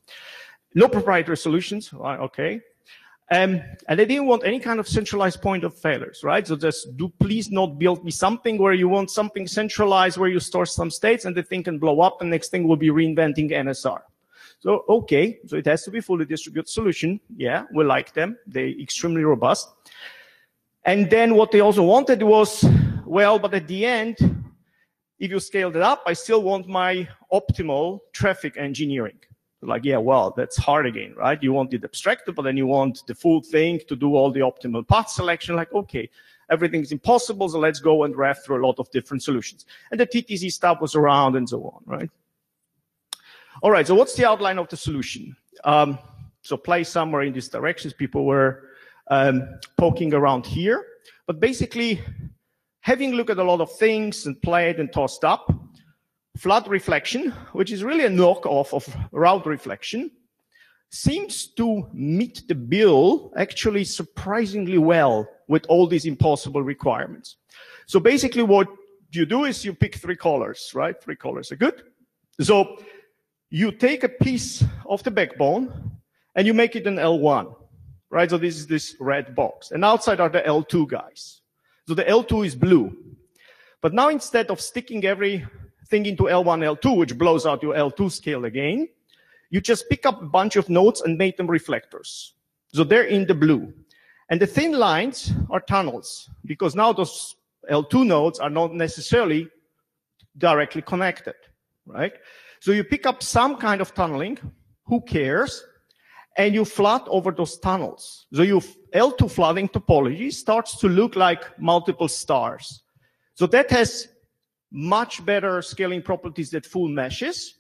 Speaker 10: No proprietary solutions, okay? And they didn't want any kind of centralized point of failures, right? So just please not build me something where you want something centralized where you store some states and the thing can blow up and next thing will be reinventing NSR. So, okay, so it has to be fully distributed solution. Yeah, we like them. They're extremely robust. And then what they also wanted was, well, but at the end, if you scaled it up, I still want my optimal traffic engineering. Like, yeah, well, that's hard again, right? You want it abstracted, but then you want the full thing to do all the optimal path selection. Like, okay, everything's impossible, so let's go and draft through a lot of different solutions. And the TTZ stuff was around and so on, right? All right, so what's the outline of the solution? So play somewhere in these directions. People were poking around here. But basically, having looked at a lot of things and played and tossed up, flood reflection, which is really a knockoff of route reflection, seems to meet the bill actually surprisingly well with all these impossible requirements. So basically what you do is you pick 3 colors, right? 3 colors are good. So you take a piece of the backbone and you make it an L1. Right, so this is this red box. And outside are the L2 guys. So the L2 is blue. But now instead of sticking everything into L1, L2, which blows out your L2 scale again, you just pick up a bunch of nodes and make them reflectors. So they're in the blue. And the thin lines are tunnels, because now those L2 nodes are not necessarily directly connected, right? So you pick up some kind of tunneling, who cares? And you flood over those tunnels. So your L2 flooding topology starts to look like multiple stars. So that has much better scaling properties than full meshes.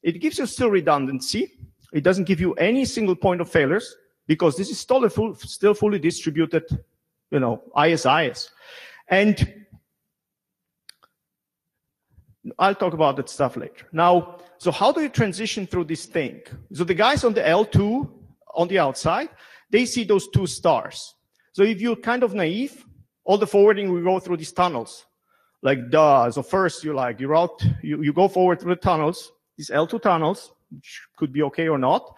Speaker 10: It gives you still redundancy. It doesn't give you any single point of failures because this is still fully distributed, ISIS. And I'll talk about that stuff later. Now, so how do you transition through this thing? So the guys on the L2, on the outside, they see those 2 stars. So if you're kind of naive, all the forwarding will go through these tunnels. Like, duh. So first you go forward through the tunnels, these L2 tunnels, which could be okay or not.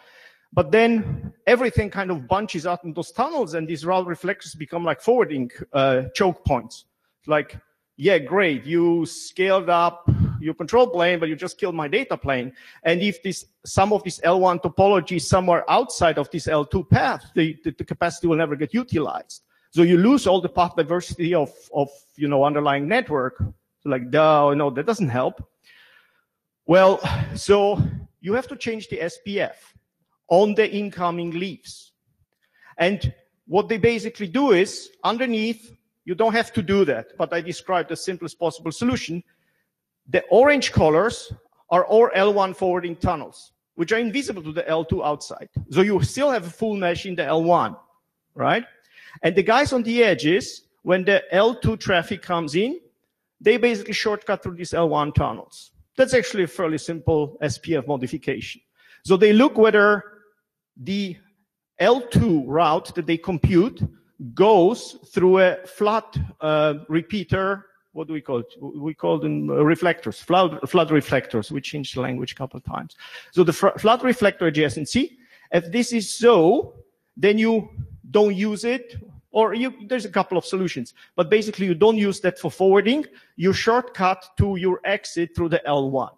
Speaker 10: But then everything kind of bunches out in those tunnels and these route reflectors become like forwarding choke points. Like, yeah, great, you scaled up your control plane, but you just killed my data plane. And if some of this L1 topology is somewhere outside of this L2 path, the capacity will never get utilized. So you lose all the path diversity of underlying network. So like, duh, no, that doesn't help. Well, so you have to change the SPF on the incoming leaves. And what they basically do is, underneath, you don't have to do that, but I described the simplest possible solution. The orange colors are all L1 forwarding tunnels, which are invisible to the L2 outside. So you still have a full mesh in the L1, right? And the guys on the edges, when the L2 traffic comes in, they basically shortcut through these L1 tunnels. That's actually a fairly simple SPF modification. So they look whether the L2 route that they compute goes through a flood repeater. What do we call it? We call them reflectors, flood reflectors. We changed the language a couple of times. So the flood reflector adjacency, if this is so, then you don't use it, or there's a couple of solutions. But basically, you don't use that for forwarding. You shortcut to your exit through the L1.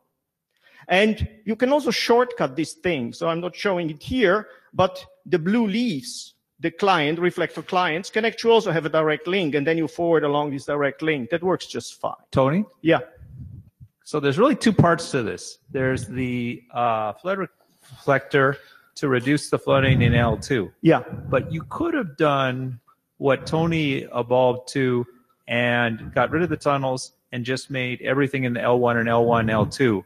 Speaker 10: And you can also shortcut this thing. So I'm not showing it here, but the blue leaves, the client, reflector clients, can actually also have a direct link, and then you forward along this direct link. That works just fine.
Speaker 3: Tony?
Speaker 10: Yeah.
Speaker 3: So there's really 2 parts to this. There's the flood reflector to reduce the flooding in L2.
Speaker 10: Yeah.
Speaker 3: But you could have done what Tony evolved to and got rid of the tunnels and just made everything in the L1 and L1, L2.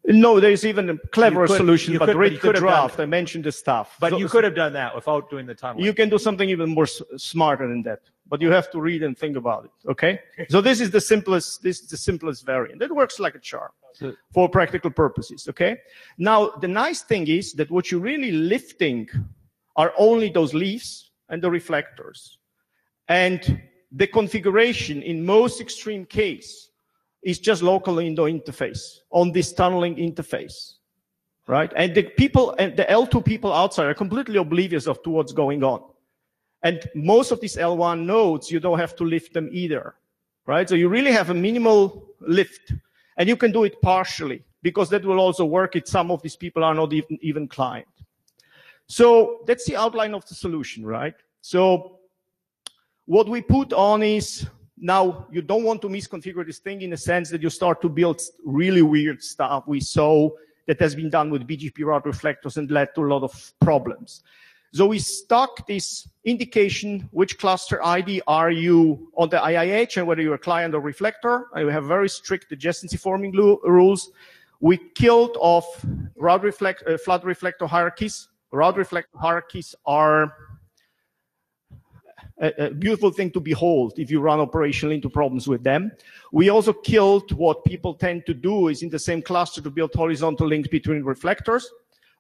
Speaker 10: No, there's even a cleverer
Speaker 3: You could-
Speaker 10: solution,
Speaker 3: you
Speaker 10: but
Speaker 3: could- but
Speaker 10: read
Speaker 3: you
Speaker 10: the
Speaker 3: could have done
Speaker 10: draft.
Speaker 3: it.
Speaker 10: I mentioned the stuff.
Speaker 3: But
Speaker 10: So-
Speaker 3: you could have done that without doing the tunneling.
Speaker 10: You can do something even more smarter than that, but you have to read and think about it. Okay. So this is the simplest variant. It works like a charm for practical purposes. Okay. Now the nice thing is that what you're really lifting are only those leaves and the reflectors, and the configuration in most extreme case is just local window interface on this tunneling interface. Right? And the people, and the L2 people outside are completely oblivious of to what's going on. And most of these L1 nodes, you don't have to lift them either. Right? So you really have a minimal lift. And you can do it partially, because that will also work if some of these people are not even client. So that's the outline of the solution, right? So what we put on is, now you don't want to misconfigure this thing in the sense that you start to build really weird stuff. We saw that has been done with BGP route reflectors and led to a lot of problems. So we stuck this indication, which cluster ID are you on the IIH, and whether you're a client or reflector. And we have very strict adjacency forming rules. We killed off flood reflector hierarchies. Route reflector hierarchies are a beautiful thing to behold if you run operationally into problems with them. We also killed what people tend to do is in the same cluster to build horizontal links between reflectors.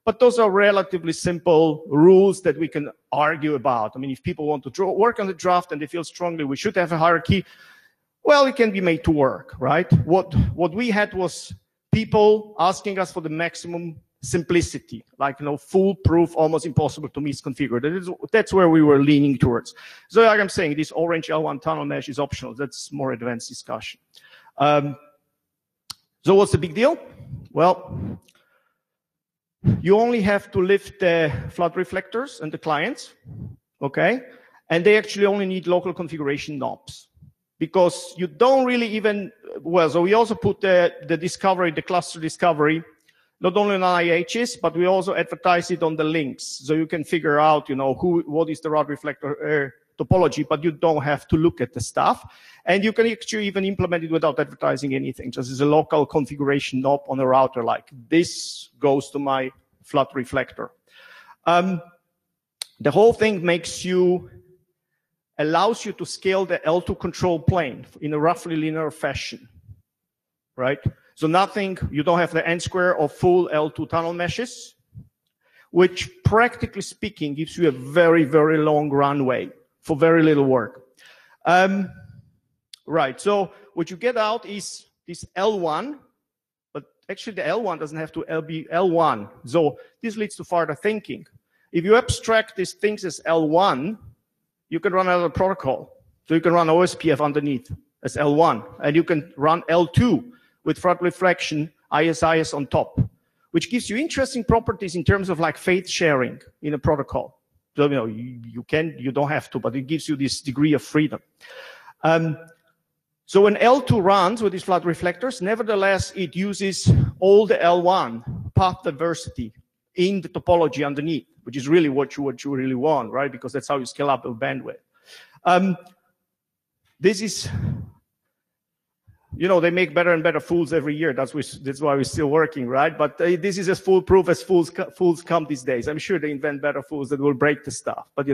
Speaker 10: But those are relatively simple rules that we can argue about. I mean, if people want to work on the draft and they feel strongly we should have a hierarchy, well, it can be made to work, right? What we had was people asking us for the maximum simplicity, like, foolproof, almost impossible to misconfigure. That's where we were leaning towards. So like I'm saying, this orange L1 tunnel mesh is optional. That's more advanced discussion. So what's the big deal? Well, you only have to lift the flood reflectors and the clients, okay? And they actually only need local configuration knobs, because you don't really even, so we also put the discovery, the cluster discovery, not only on IHs, but we also advertise it on the links. So you can figure out, what is the route reflector topology, but you don't have to look at the stuff. And you can actually even implement it without advertising anything, just as a local configuration knob on a router, like this goes to my flood reflector. The whole thing allows you to scale the L2 control plane in a roughly linear fashion, right? So you don't have the n square of full L2 tunnel meshes, which practically speaking gives you a very, very long runway for very little work. Right, so what you get out is this L1, but actually the L1 doesn't have to be L1. So this leads to further thinking. If you abstract these things as L1, you can run another protocol. So you can run OSPF underneath as L1, and you can run L2 with flood reflection, ISIS on top, which gives you interesting properties in terms of like faith sharing in a protocol. So, you don't have to, but it gives you this degree of freedom. So when L2 runs with these flood reflectors, nevertheless, it uses all the L1 path diversity in the topology underneath, which is really what you really want, right? Because that's how you scale up the bandwidth. This is, they make better and better fools every year. That's why we're still working, right? But this is as foolproof as fools come these days. I'm sure they invent better fools that will break the stuff. But,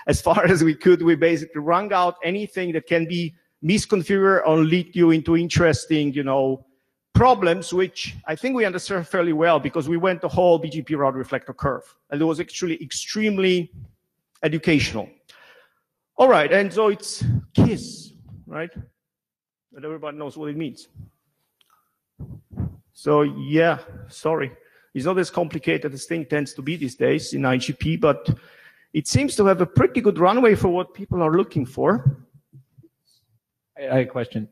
Speaker 10: as far as we could, we basically wrung out anything that can be misconfigured or lead you into interesting, problems, which I think we understand fairly well because we went the whole BGP route reflector curve. And it was actually extremely educational. All right, and so it's KISS, right? And everybody knows what it means. So yeah, sorry. It's not as complicated as thing tends to be these days in IGP, but it seems to have a pretty good runway for what people are looking for.
Speaker 3: I had a question,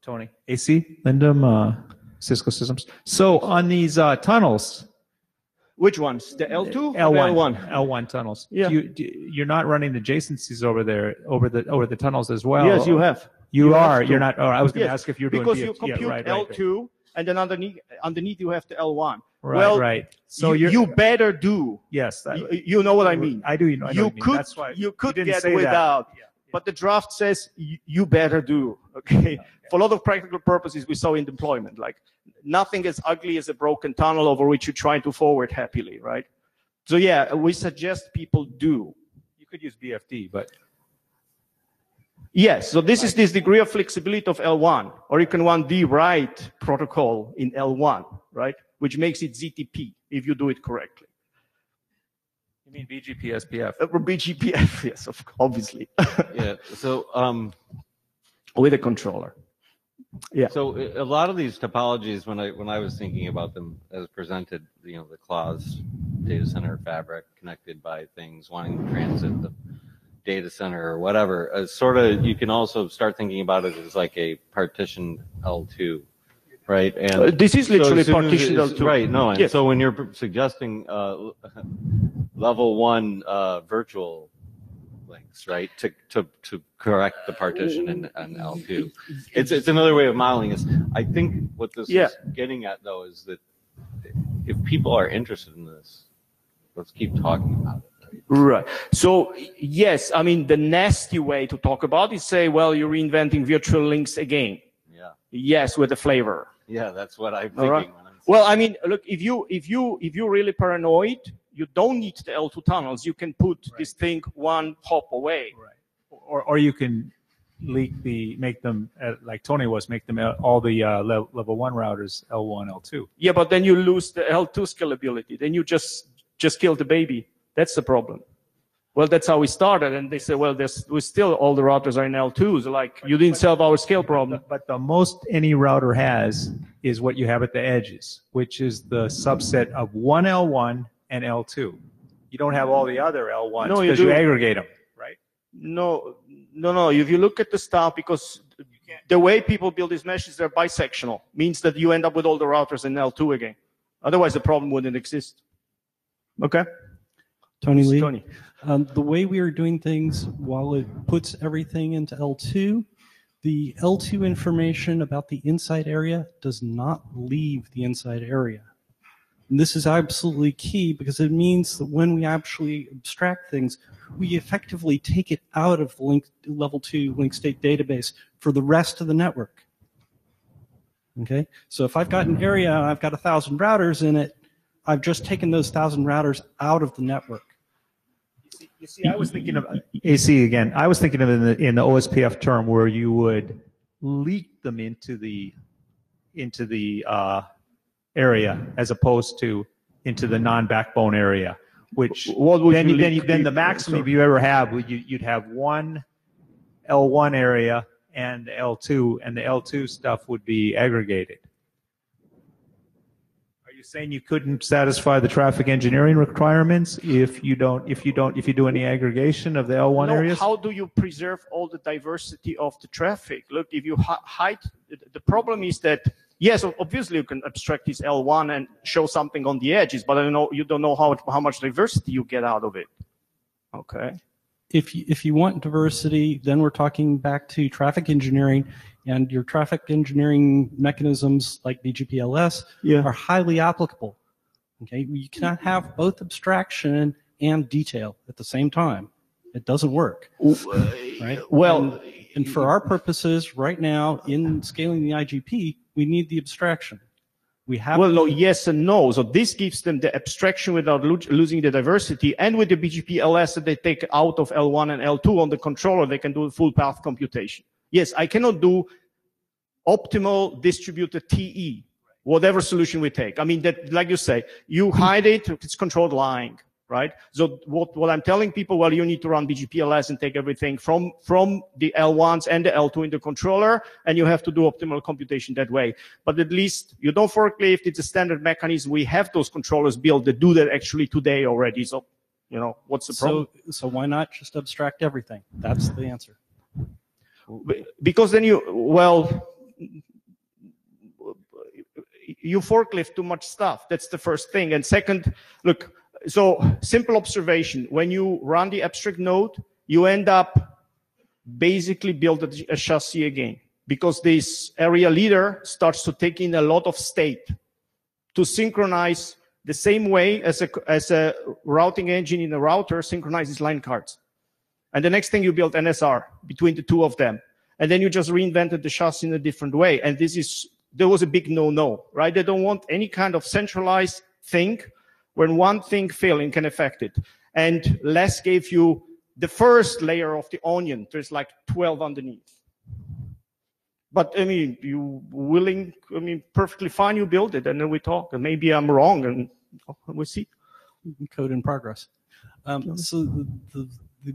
Speaker 3: Tony. AC, Lindum, Cisco Systems. So on these tunnels.
Speaker 10: Which ones? The L2?
Speaker 3: L1. L1 tunnels.
Speaker 10: Yeah.
Speaker 3: You're not running adjacencies over there, over the tunnels as well.
Speaker 10: Yes, you have.
Speaker 3: You are. You're not. Oh, I was going to ask if you're doing
Speaker 10: because you compute L2, right. And then underneath you have the L1.
Speaker 3: Right. So
Speaker 10: you better do.
Speaker 3: Yes.
Speaker 10: You know what I mean.
Speaker 3: I do. You
Speaker 10: could. That's why you could get without. Yeah. But the draft says you better do. Okay. For a lot of practical purposes, we saw in deployment, like nothing as ugly as a broken tunnel over which you try to forward happily, right? So yeah, we suggest people do.
Speaker 3: You could use BFD, but
Speaker 10: yes, so this is this degree of flexibility of L1, or you can run the right protocol in L1, right? Which makes it ZTP if you do it correctly.
Speaker 3: you mean BGP SPF?
Speaker 10: BGPF, yes, obviously.
Speaker 1: Yeah. So,
Speaker 10: With a controller. Yeah.
Speaker 1: So a lot of these topologies, when I was thinking about them as presented, the clause data center fabric connected by things, wanting to transit the data center or whatever, sort of, you can also start thinking about it as like a partitioned L2, right? And
Speaker 10: this is literally
Speaker 1: so
Speaker 10: partitioned L2.
Speaker 1: Right, no, and
Speaker 10: Yes.
Speaker 1: so when you're suggesting level 1 virtual links, right, to correct the partition in L2. It's another way of modeling this. I think what this is getting at, though, is that if people are interested in this, let's keep talking about it.
Speaker 10: Right. So, yes, I mean, the nasty way to talk about it is say, well, you're reinventing virtual links again.
Speaker 1: Yeah.
Speaker 10: Yes, with a flavor.
Speaker 1: Yeah, that's what I'm thinking.
Speaker 10: All right. Well, I mean, look, if you're really paranoid, you don't need the L2 tunnels. You can put this thing one hop away.
Speaker 3: Right. Or you can make them like Tony was, make them all the level 1 routers L1, L2.
Speaker 10: Yeah, but then you lose the L2 scalability. Then you just kill the baby. That's the problem. Well, that's how we started, and they said, well, we still all the routers are in L2s. Like, you didn't solve our scale problem.
Speaker 3: But the most any router has is what you have at the edges, which is the subset of one L1 and L2. You don't have all the other L1s because you aggregate them, right?
Speaker 10: No. If you look at the stuff, because the way people build these meshes, they're bisectional, means that you end up with all the routers in L2 again. Otherwise, the problem wouldn't exist. Okay?
Speaker 5: Tony Lee.
Speaker 10: Tony.
Speaker 5: The way we are doing things, while it puts everything into L2, the L2 information about the inside area does not leave the inside area. And this is absolutely key because it means that when we actually abstract things, we effectively take it out of the level 2 link state database for the rest of the network. Okay? So if I've got an area and I've got 1,000 routers in it, I've just taken those 1,000 routers out of the network.
Speaker 3: You see, I was thinking of AC again. I was thinking of in the OSPF term where you would leak them into the area as opposed to into the non-backbone area. Which then the maximum you ever have, you'd have one L1 area and L2, and the L2 stuff would be aggregated. Are you saying you couldn't satisfy the traffic engineering requirements if you do any aggregation of the L1 areas?
Speaker 10: How do you preserve all the diversity of the traffic? Look, if you hide, the problem is that, yes, obviously you can abstract this L1 and show something on the edges, but you don't know how much diversity you get out of it. Okay.
Speaker 5: If you want diversity, then we're talking back to traffic engineering, and your traffic engineering mechanisms like BGP-LS are highly applicable. Okay, you cannot have both abstraction and detail at the same time. It doesn't work. Right?
Speaker 10: Well,
Speaker 5: and for our purposes right now in scaling the IGP, we need the abstraction.
Speaker 10: Yes and no. So this gives them the abstraction without losing the diversity, and with the BGP-LS that they take out of L1 and L2 on the controller, they can do full path computation. Yes, I cannot do optimal distributed TE, whatever solution we take. I mean, that, like you say, you hide it, it's controlled lying, right? So what I'm telling people, well, you need to run BGP-LS and take everything from the L1s and the L2 in the controller, and you have to do optimal computation that way. But at least you don't forklift, it's a standard mechanism. We have those controllers built that do that actually today already. So, what's the problem?
Speaker 5: So why not just abstract everything? That's the answer.
Speaker 10: Because then you forklift too much stuff. That's the first thing. And second, look, so simple observation. When you run the abstract node, you end up basically build a chassis again, because this area leader starts to take in a lot of state to synchronize the same way as a routing engine in a router synchronizes line cards. And the next thing you build NSR between the two of them. And then you just reinvented the chassis in a different way. And this is there was a big no-no, right? They don't want any kind of centralized thing. When one thing fails, it can affect it. And Les gave you the first layer of the onion. There's like 12 underneath. But I mean, perfectly fine, you build it, and then we talk. And maybe I'm wrong, and we'll see.
Speaker 5: Code in progress. So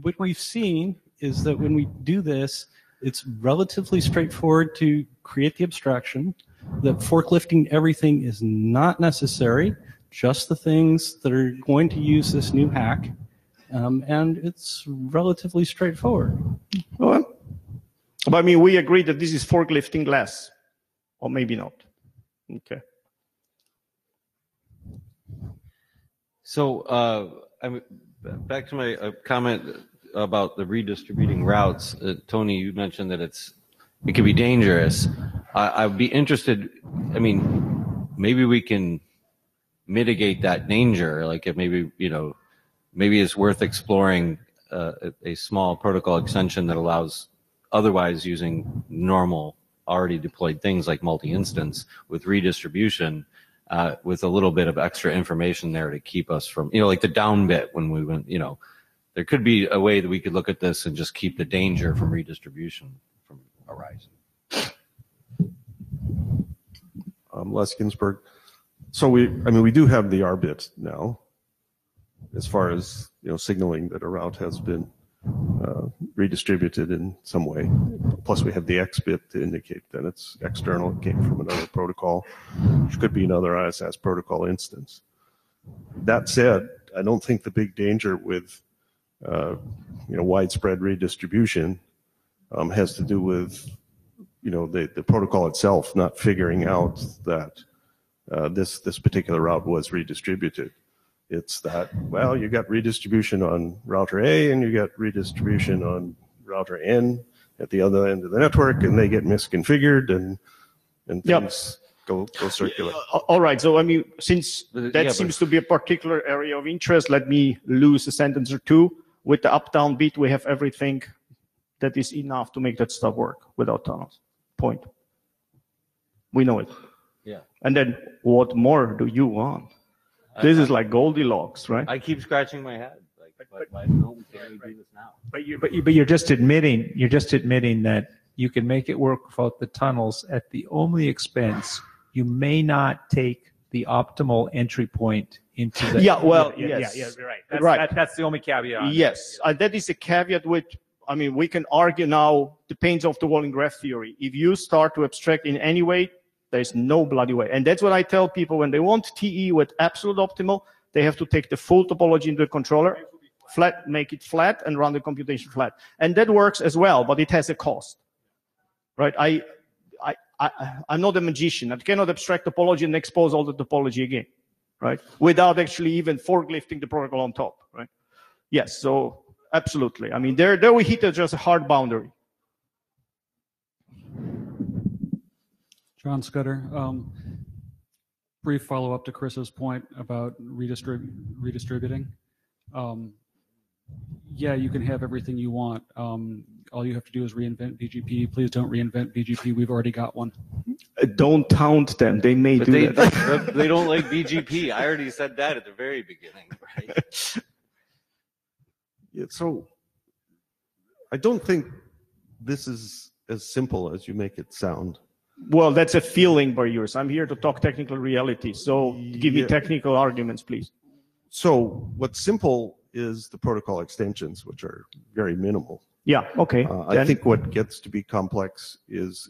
Speaker 5: what we've seen is that when we do this, it's relatively straightforward to create the abstraction, that forklifting everything is not necessary, just the things that are going to use this new hack, and it's relatively straightforward.
Speaker 10: Well, but I mean, we agree that this is forklifting less, or maybe not. Okay.
Speaker 1: So back to my comment about the redistributing routes. Tony, you mentioned that it can be dangerous. I'd be interested. I mean, maybe we can mitigate that danger. Like maybe it's worth exploring a small protocol extension that allows otherwise using normal already deployed things like multi-instance with redistribution. With a little bit of extra information there to keep us from, like the down bit when we went, there could be a way that we could look at this and just keep the danger from redistribution from arising.
Speaker 6: Les Ginsberg. So we do have the R bit now, as far as signaling that a route has been redistributed in some way. Plus, we have the X bit to indicate that it's external. It came from another protocol, which could be another ISS protocol instance. That said, I don't think the big danger with widespread redistribution has to do with the protocol itself not figuring out that this particular route was redistributed. It's that, well, you got redistribution on router A and you got redistribution on router N at the other end of the network, and they get misconfigured and things go circular.
Speaker 10: All right. So, I mean, since that seems to be a particular area of interest, let me lose a sentence or two. With the up-down bit, we have everything that is enough to make that stuff work without tunnels. Point. We know it.
Speaker 1: Yeah.
Speaker 10: And then what more do you want? This is like Goldilocks, right?
Speaker 1: I keep scratching my head. Like, why don't we do this now?
Speaker 3: But you're just admitting that you can make it work without the tunnels at the only expense. You may not take the optimal entry point into the.
Speaker 10: Yes.
Speaker 3: Yeah, right. That's the only caveat.
Speaker 10: Yes, that is a caveat which, I mean, we can argue now, depends of the Walling graph theory. If you start to abstract in any way, there's no bloody way. And that's what I tell people when they want TE with absolute optimal, they have to take the full topology into the controller, flat, make it flat, and run the computation flat. And that works as well, but it has a cost. Right? I'm not a magician. I cannot abstract topology and expose all the topology again. Right? Without actually even forklifting the protocol on top. Right? Yes, so absolutely. I mean, there we hit just a hard boundary.
Speaker 11: John Scudder, brief follow-up to Chris's point about redistributing. Yeah, you can have everything you want. All you have to do is reinvent BGP. Please don't reinvent BGP. We've already got one.
Speaker 10: Don't taunt them. They may do that.
Speaker 1: They don't like BGP. I already said that at the very beginning, right?
Speaker 6: Yeah, so I don't think this is as simple as you make it sound.
Speaker 10: Well, that's a feeling by yours. I'm here to talk technical reality. So give me technical arguments, please.
Speaker 6: So what's simple is the protocol extensions, which are very minimal.
Speaker 10: Yeah, okay.
Speaker 6: I think what gets to be complex is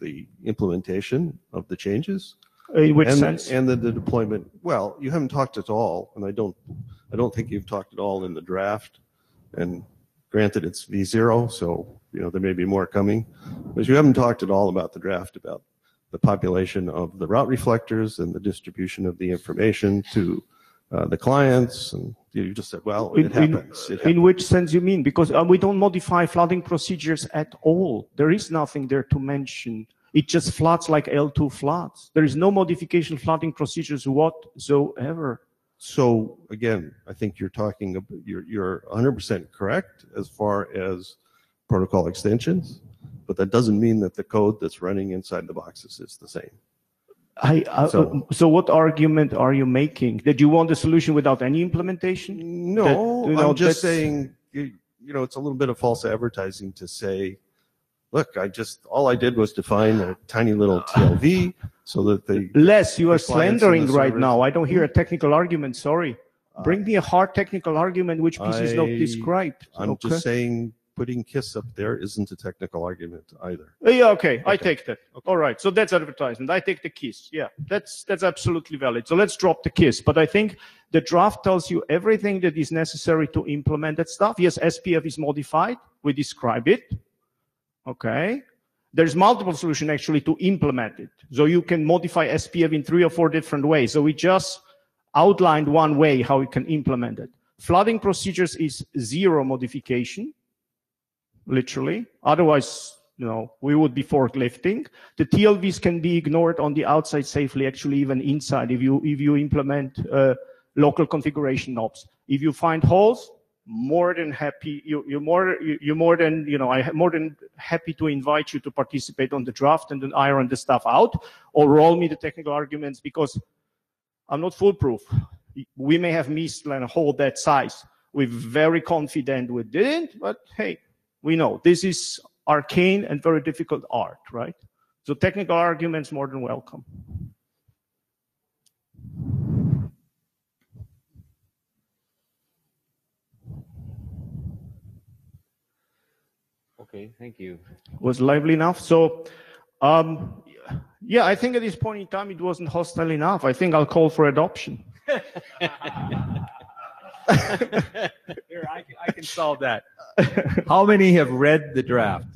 Speaker 6: the implementation of the changes.
Speaker 10: In which sense?
Speaker 6: And the deployment. Well, you haven't talked at all, and I don't think you've talked at all in the draft. And granted, it's V0, so there may be more coming. But you haven't talked at all about the draft, about the population of the route reflectors and the distribution of the information to the clients. And you just said, well, it happens.
Speaker 10: In which sense you mean? Because we don't modify flooding procedures at all. There is nothing there to mention. It just floods like L2 floods. There is no modification flooding procedures whatsoever.
Speaker 6: So again, I think you're 100% correct as far as protocol extensions, but that doesn't mean that the code that's running inside the boxes is the same.
Speaker 10: So what argument are you making? That you want a solution without any implementation?
Speaker 6: No,
Speaker 10: That,
Speaker 6: I'm just saying, it's a little bit of false advertising to say, look, all I did was define a tiny little TLV so that the
Speaker 10: Les, you are
Speaker 6: the clients and
Speaker 10: slandering
Speaker 6: the
Speaker 10: right
Speaker 6: servers-
Speaker 10: now. I don't hear a technical argument. Sorry. Bring me a hard technical argument which piece is not described.
Speaker 6: I'm
Speaker 10: Okay.
Speaker 6: just saying putting KISS up there isn't a technical argument either.
Speaker 10: Yeah, okay. I take that. All right. So that's advertisement. I take the KISS. Yeah, that's absolutely valid. So let's drop the KISS. But I think the draft tells you everything that is necessary to implement that stuff. Yes, SPF is modified. We describe it. Okay. There's multiple solutions actually to implement it. So you can modify SPF in 3 or 4 different ways. So we just outlined one way how you can implement it. Flooding procedures is 0 modification, literally. Otherwise, we would be forklifting. The TLVs can be ignored on the outside safely, actually even inside if you implement local configuration knobs. If you find holes, more than happy. I'm more than happy to invite you to participate on the draft and then iron the stuff out, or roll me the technical arguments, because I'm not foolproof. We may have missed a hole that size. We're very confident we didn't, but hey, we know this is arcane and very difficult art, right? So technical arguments more than welcome.
Speaker 1: Okay, thank you.
Speaker 10: Was lively enough. So, yeah, I think at this point in time it wasn't hostile enough. I think I'll call for adoption.
Speaker 3: Here, I can solve that. How many have read the draft?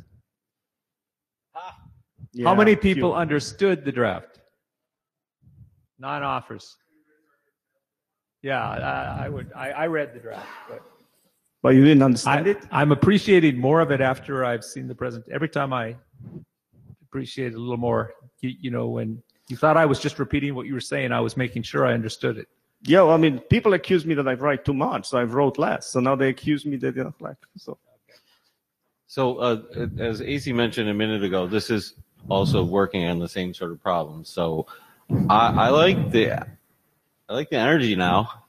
Speaker 10: Yeah,
Speaker 3: How many people
Speaker 10: few.
Speaker 3: understood the draft? Non-offers. Yeah, I read the draft.
Speaker 10: But you didn't understand it?
Speaker 3: I'm appreciating more of it after I've seen the present. Every time I appreciate it a little more, when you thought I was just repeating what you were saying, I was making sure I understood it.
Speaker 10: Yeah, well, I mean, people accuse me that I write too much, so I've wrote less. So now they accuse me that
Speaker 1: So as AC mentioned a minute ago, this is also working on the same sort of problem. So I like the energy now.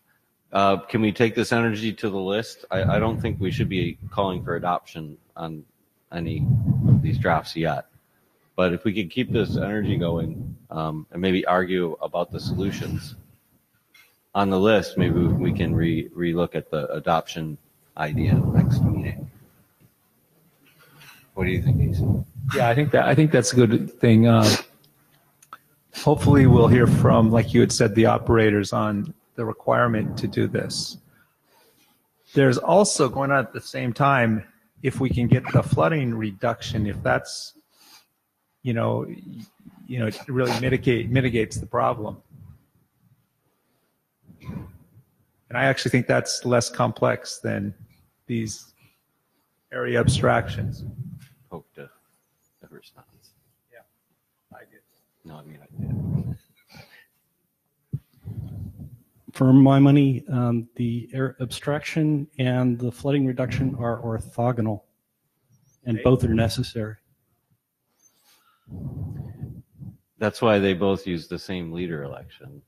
Speaker 1: Can we take this energy to the list? I don't think we should be calling for adoption on any of these drafts yet. But if we could keep this energy going and maybe argue about the solutions on the list, maybe we can relook at the adoption idea next meeting. What do you think, AC?
Speaker 3: Yeah, I think that's a good thing. Hopefully, we'll hear from, like you had said, the operators on the requirement to do this. There's also going on at the same time, if we can get the flooding reduction, if that's, it really mitigates the problem. And I actually think that's less complex than these area abstractions.
Speaker 1: Hope to have a response.
Speaker 3: Yeah, I did.
Speaker 1: No, I mean, I did.
Speaker 5: For my money, the air abstraction and the flooding reduction are orthogonal, and both are necessary.
Speaker 1: That's why they both use the same leader election.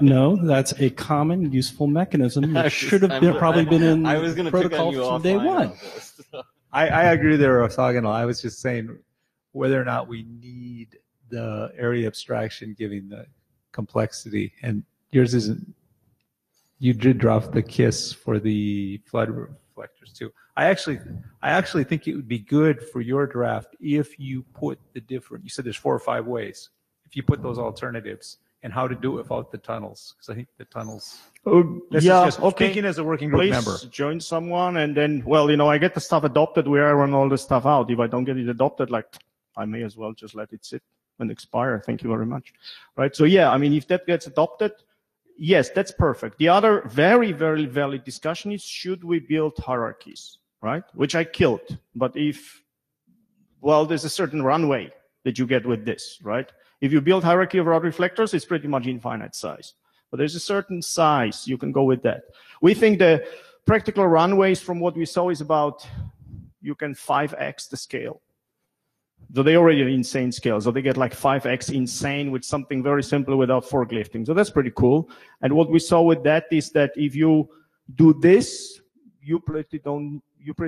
Speaker 5: No, that's a common, useful mechanism that should have probably been in protocol from day one.
Speaker 3: I agree they're orthogonal. I was just saying whether or not we need the area abstraction given the complexity, and yours isn't. You did drop the KISS for the flood reflectors too. I actually think it would be good for your draft if you put the different. You said there's 4 or 5 ways. If you put those alternatives and how to do it without the tunnels, because I think the tunnels. This is just speaking as a working group member.
Speaker 10: Please join someone, and then, I get the stuff adopted where I run all the stuff out. If I don't get it adopted, I may as well just let it sit and expire. Thank you very much. Right. So yeah, I mean, if that gets adopted, yes, that's perfect. The other very, very valid discussion is, should we build hierarchies, right? Which I killed. But there's a certain runway that you get with this, right? If you build hierarchy of rod reflectors, it's pretty much infinite size. But there's a certain size, you can go with that. We think the practical runways from what we saw is about you can 5x the scale. So they already an insane scale. So they get like 5x insane with something very simple without forklifting. So that's pretty cool. And what we saw with that is that if you do this, you pretty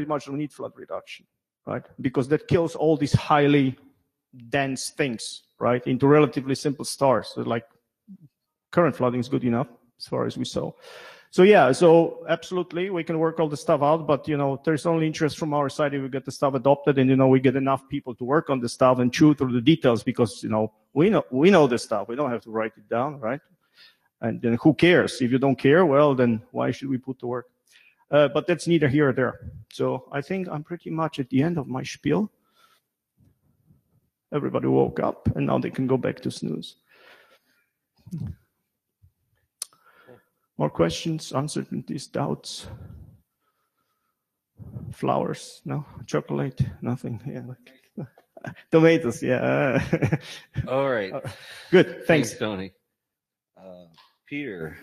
Speaker 10: much don't need flood reduction, right? Because that kills all these highly dense things, right, into relatively simple stars. So like current flooding is good enough as far as we saw. So yeah, so absolutely, we can work all the stuff out, but there's only interest from our side if we get the stuff adopted, and we get enough people to work on the stuff and chew through the details, because we know the stuff. We don't have to write it down, right? And then who cares? If you don't care, well, then why should we put the work? But that's neither here or there. So I think I'm pretty much at the end of my spiel. Everybody woke up, and now they can go back to snooze. More questions, uncertainties, doubts? Flowers? No? Chocolate? Nothing? Yeah. Tomatoes? Yeah.
Speaker 1: All right.
Speaker 10: Good. Thanks.
Speaker 1: Tony. Peter.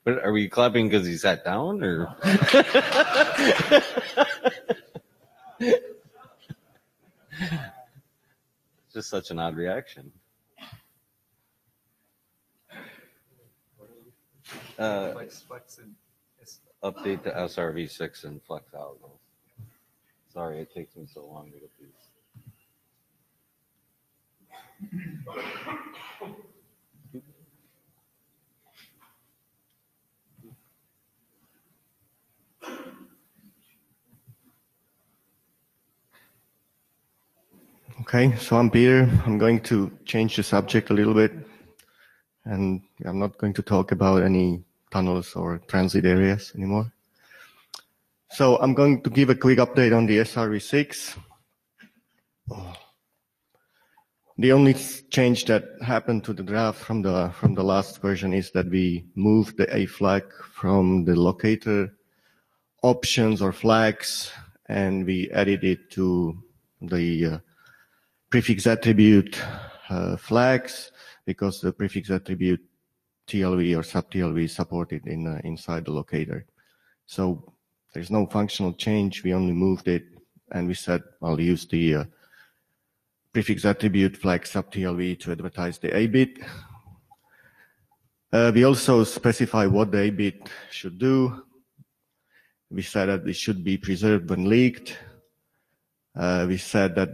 Speaker 1: But are we clapping because he sat down, or? It's just such an odd reaction. Update to SRv6 and flex algos. Sorry, it takes me so long to get these.
Speaker 12: Okay, so I'm Peter. I'm going to change the subject a little bit, and I'm not going to talk about any tunnels or transit areas anymore. So I'm going to give a quick update on the SRv6. The only change that happened to the draft from the last version is that we moved the A flag from the locator options or flags, and we added it to the prefix attribute flags, because the prefix attribute TLV or sub-TLV is supported inside the locator. So there's no functional change. We only moved it, and we said I'll use the prefix attribute flag sub-TLV to advertise the A bit. We also specify what the A bit should do. We said that it should be preserved when leaked. We said that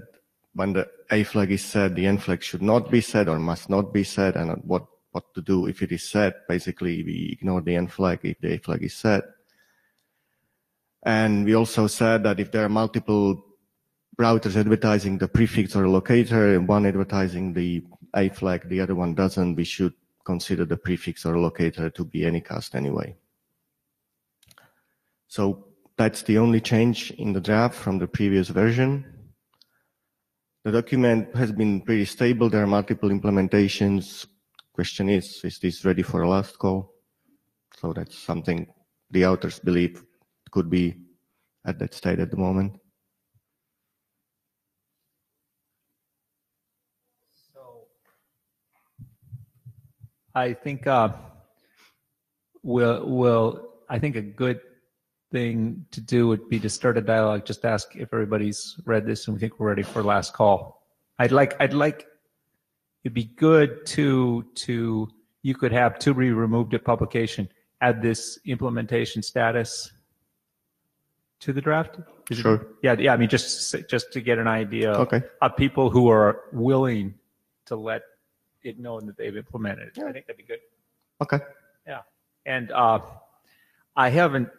Speaker 12: when the A flag is set, the N flag should not be set or must not be set, and what to do if it is set. Basically, we ignore the N flag if the A flag is set. And we also said that if there are multiple routers advertising the prefix or locator, and one advertising the A flag, the other one doesn't, we should consider the prefix or locator to be anycast anyway. So that's the only change in the draft from the previous version. The document has been pretty stable. There are multiple implementations. Question is this ready for a last call? So that's something the authors believe could be at that state at the moment.
Speaker 3: So I think I think a good thing to do would be to start a dialogue. Just ask if everybody's read this and we think we're ready for last call. I'd like it'd be good to you could have to be removed at publication, add this implementation status to the draft.
Speaker 12: Sure.
Speaker 3: Yeah. I mean, just to get an idea
Speaker 12: Okay.
Speaker 3: of people who are willing to let it know that they've implemented it. I think that'd be good.
Speaker 12: Okay.
Speaker 3: Yeah. And I haven't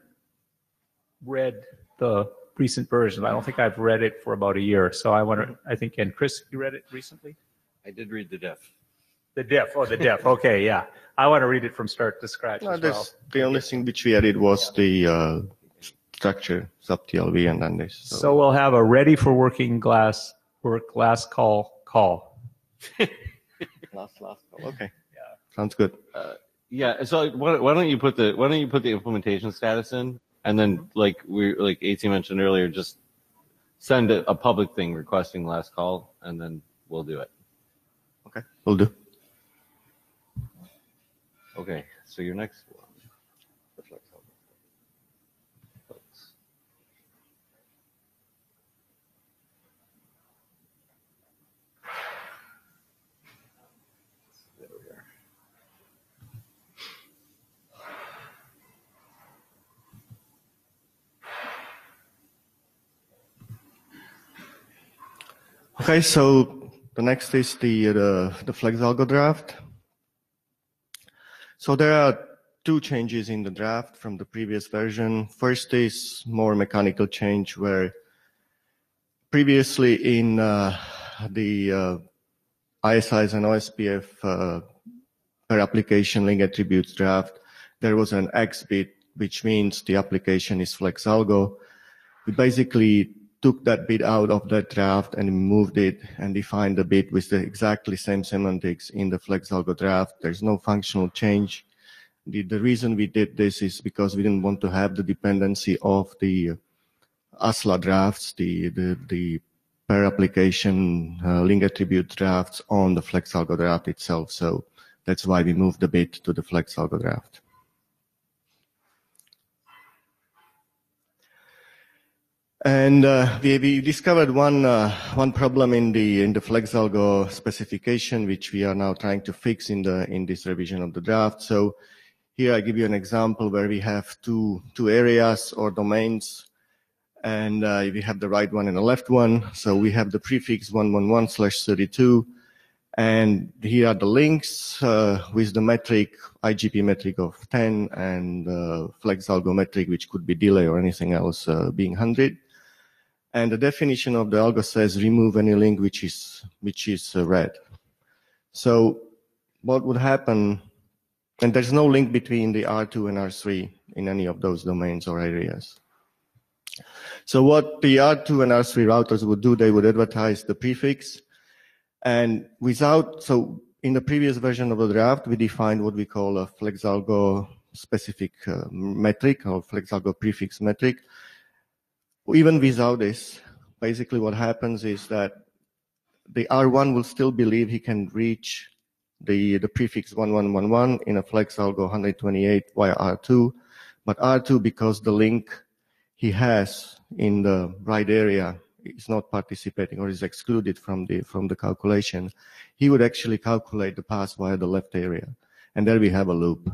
Speaker 3: read the recent version. I don't think I've read it for about a year. So I think, and Chris, you read it recently?
Speaker 1: I did read the diff.
Speaker 3: The diff. Oh, the diff. Okay, yeah. I want to read it from start to scratch as well.
Speaker 12: The only thing which we added was the structure, sub-TLV, and then this.
Speaker 3: So we'll have a ready for working last call.
Speaker 12: Last call. Okay. Yeah. Sounds good.
Speaker 1: Yeah. So why don't you put the implementation status in, and then like AT mentioned earlier, just send a public thing requesting last call, and then we'll do it.
Speaker 12: Okay. We'll do.
Speaker 1: Okay. So your next one.
Speaker 12: Okay, so the next is the FlexAlgo draft. So there are two changes in the draft from the previous version. First is more mechanical change, where previously in the ISIs and OSPF per application link attributes draft, there was an X bit, which means the application is FlexAlgo. We basically took that bit out of that draft and moved it and defined the bit with the exactly same semantics in the FlexAlgo draft. There's no functional change. The reason we did this is because we didn't want to have the dependency of the ASLA drafts, the per application link attribute drafts on the FlexAlgo draft itself. So that's why we moved the bit to the FlexAlgo draft. And we discovered one problem in the FlexAlgo specification, which we are now trying to fix in this revision of the draft. So here I give you an example where we have two areas or domains, and we have the right one and the left one. So we have the prefix 111/32, and here are the links with the metric, IGP metric of 10, and FlexAlgo metric, which could be delay or anything else, being 100. And the definition of the algo says remove any link which is red. So what would happen? And there's no link between the R2 and R3 in any of those domains or areas. So what the R2 and R3 routers would do, they would advertise the prefix, and so in the previous version of the draft, we defined what we call a FlexAlgo specific metric or FlexAlgo prefix metric. Even without this, basically what happens is that the R1 will still believe he can reach the prefix 1111 in a FlexAlgo 128 via R2, but R2, because the link he has in the right area is not participating or is excluded from the calculation, he would actually calculate the pass via the left area, and there we have a loop.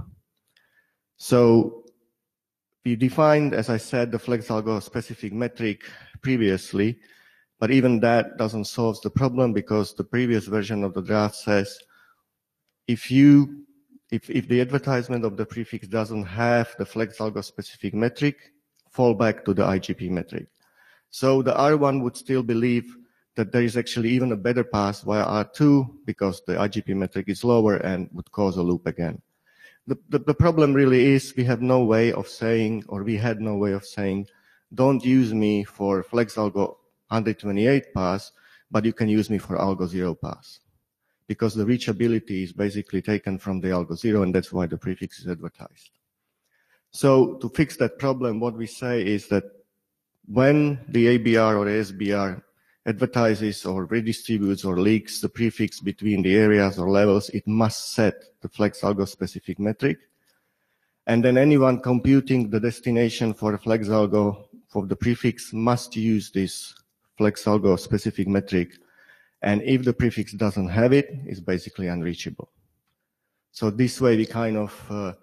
Speaker 12: So we defined, as I said, the FlexAlgo specific metric previously, but even that doesn't solve the problem, because the previous version of the draft says if the advertisement of the prefix doesn't have the FlexAlgo specific metric, fall back to the IGP metric. So the R1 would still believe that there is actually even a better pass via R2 because the IGP metric is lower and would cause a loop again. The problem really is we had no way of saying, don't use me for FlexAlgo 128 pass, but you can use me for Algo 0 pass. Because the reachability is basically taken from the Algo 0, and that's why the prefix is advertised. So to fix that problem, what we say is that when the ABR or ASBR advertises or redistributes or leaks the prefix between the areas or levels, it must set the FlexAlgo specific metric. And then anyone computing the destination for the FlexAlgo for the prefix must use this FlexAlgo specific metric. And if the prefix doesn't have it, it's basically unreachable. So this way we kind of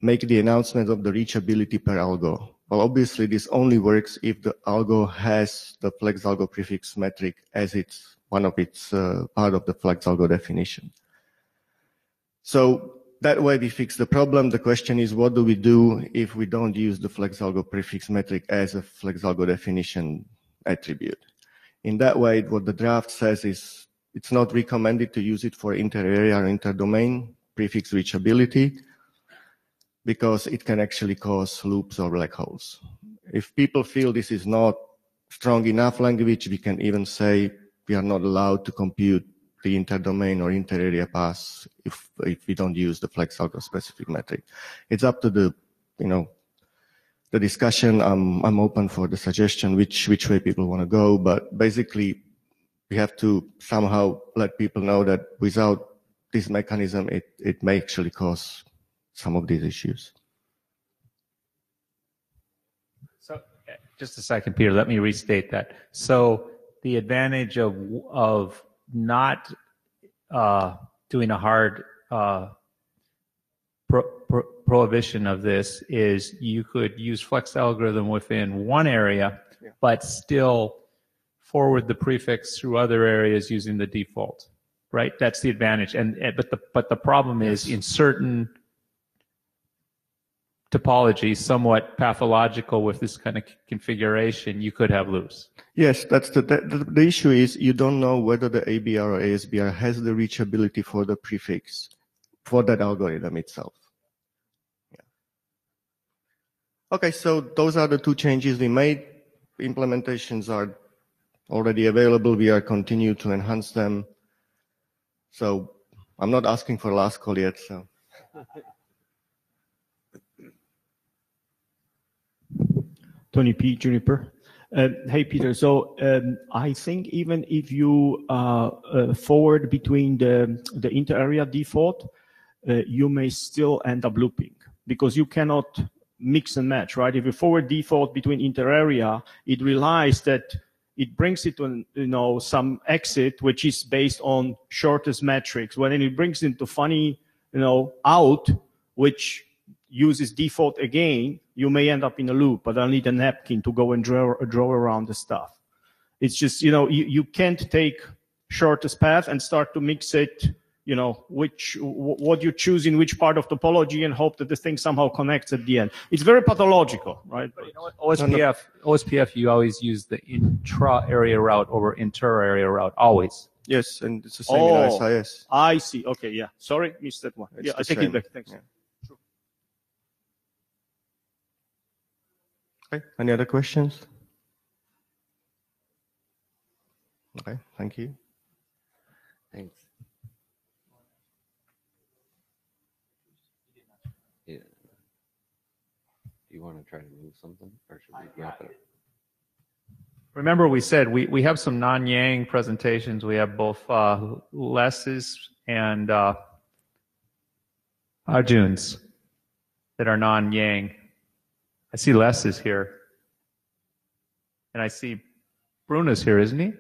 Speaker 12: make the announcement of the reachability per algo. Well, obviously this only works if the algo has the FlexAlgo prefix metric as it's one of its part of the FlexAlgo definition. So that way we fix the problem. The question is, what do we do if we don't use the FlexAlgo prefix metric as a FlexAlgo definition attribute? In that way, what the draft says is it's not recommended to use it for inter-area or inter-domain prefix reachability, because it can actually cause loops or black holes. If people feel this is not strong enough language, we can even say we are not allowed to compute the inter-domain or inter-area pass if we don't use the FlexAlgo specific metric. It's up to the discussion. I'm open for the suggestion which way people want to go, but basically we have to somehow let people know that without this mechanism, it may actually cause some of these issues.
Speaker 3: So just a second, Peter, let me restate that. So the advantage of not doing a hard prohibition of this is you could use flex algorithm within one area, but still forward the prefix through other areas using the default, right? That's the advantage. But the problem is in certain topologies, somewhat pathological with this kind of configuration, you could have loops.
Speaker 12: Yes, that's the issue is you don't know whether the ABR or ASBR has the reachability for the prefix for that algorithm itself. Yeah. Okay, so those are the two changes we made. Implementations are already available. We are continue to enhance them. So I'm not asking for last call yet. So.
Speaker 10: Tony P. Juniper. Hey, Peter. So I think even if you forward between the inter-area default, you may still end up looping because you cannot mix and match, right? If you forward default between inter-area, it relies that it brings it to some exit which is based on shortest metrics. When it brings into funny out, which uses default again, you may end up in a loop, but I'll need a napkin to go and draw around the stuff. It's just, you can't take shortest path and start to mix it, what you choose in which part of topology and hope that the thing somehow connects at the end. It's very pathological, right?
Speaker 3: But OSPF, you always use the intra-area route over inter-area route, always.
Speaker 12: Yes, and it's the same in SIS.
Speaker 10: I see. Okay, yeah. Sorry, missed that one.
Speaker 12: It's
Speaker 10: I take it back. Thanks.
Speaker 12: Yeah. Okay, any other questions? Okay, thank you.
Speaker 1: Thanks. Yeah. Do you want to try to move something, or should we wrap it up?
Speaker 3: Remember, we said we have some non-Yang presentations. We have both Les's and Arjun's that are non-Yang. I see Les is here. And I see Bruno's here, isn't he?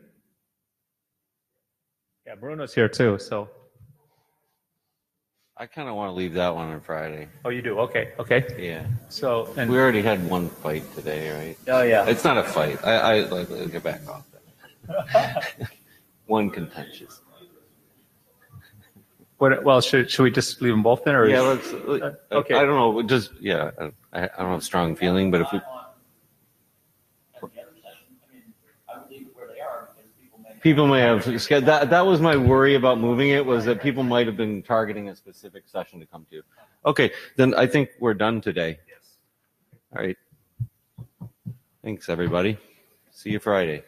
Speaker 3: Yeah, Bruno's here too, so.
Speaker 1: I kind of want to leave that one on Friday.
Speaker 3: Oh, you do? Okay.
Speaker 1: Yeah.
Speaker 3: So, and
Speaker 1: we already had one fight today, right?
Speaker 10: Oh, yeah.
Speaker 1: It's not a fight. I like to get back off that. One contentious.
Speaker 3: Well, should we just leave them both then? Or
Speaker 1: yeah, let's.
Speaker 3: Okay.
Speaker 1: I don't know. Just I don't have a strong feeling, but if we. People may have that was my worry about moving it, was that people might have been targeting a specific session to come to. Okay, then I think we're done today. Yes. All right. Thanks, everybody. See you Friday.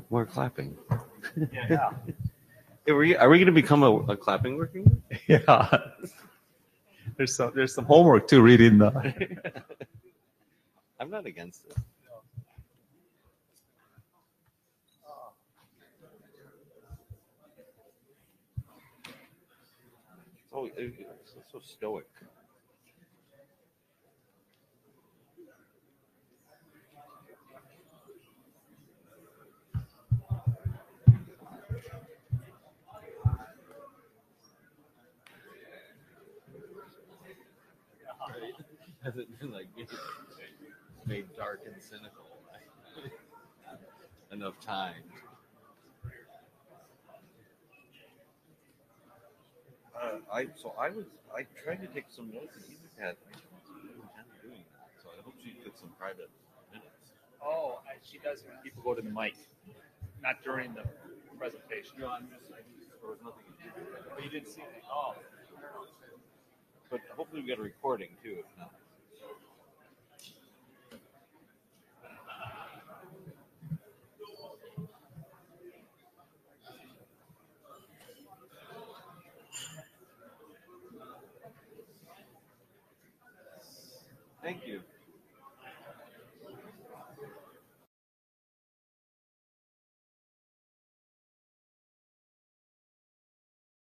Speaker 1: More clapping.
Speaker 3: Yeah.
Speaker 1: Are we going to become a clapping working group?
Speaker 3: Yeah. There's some homework to read in the.
Speaker 1: I'm not against it. Oh, it's so stoic. Has it been like made dark and cynical enough time? I tried to take some notes, and Eva had doing that, so I hope she took some private minutes.
Speaker 3: Oh, she does when people go to the mic, not during the presentation.
Speaker 1: No, I'm just there was nothing.
Speaker 3: But you didn't see it. Oh.
Speaker 1: But hopefully we got a recording too, if not. Thank you.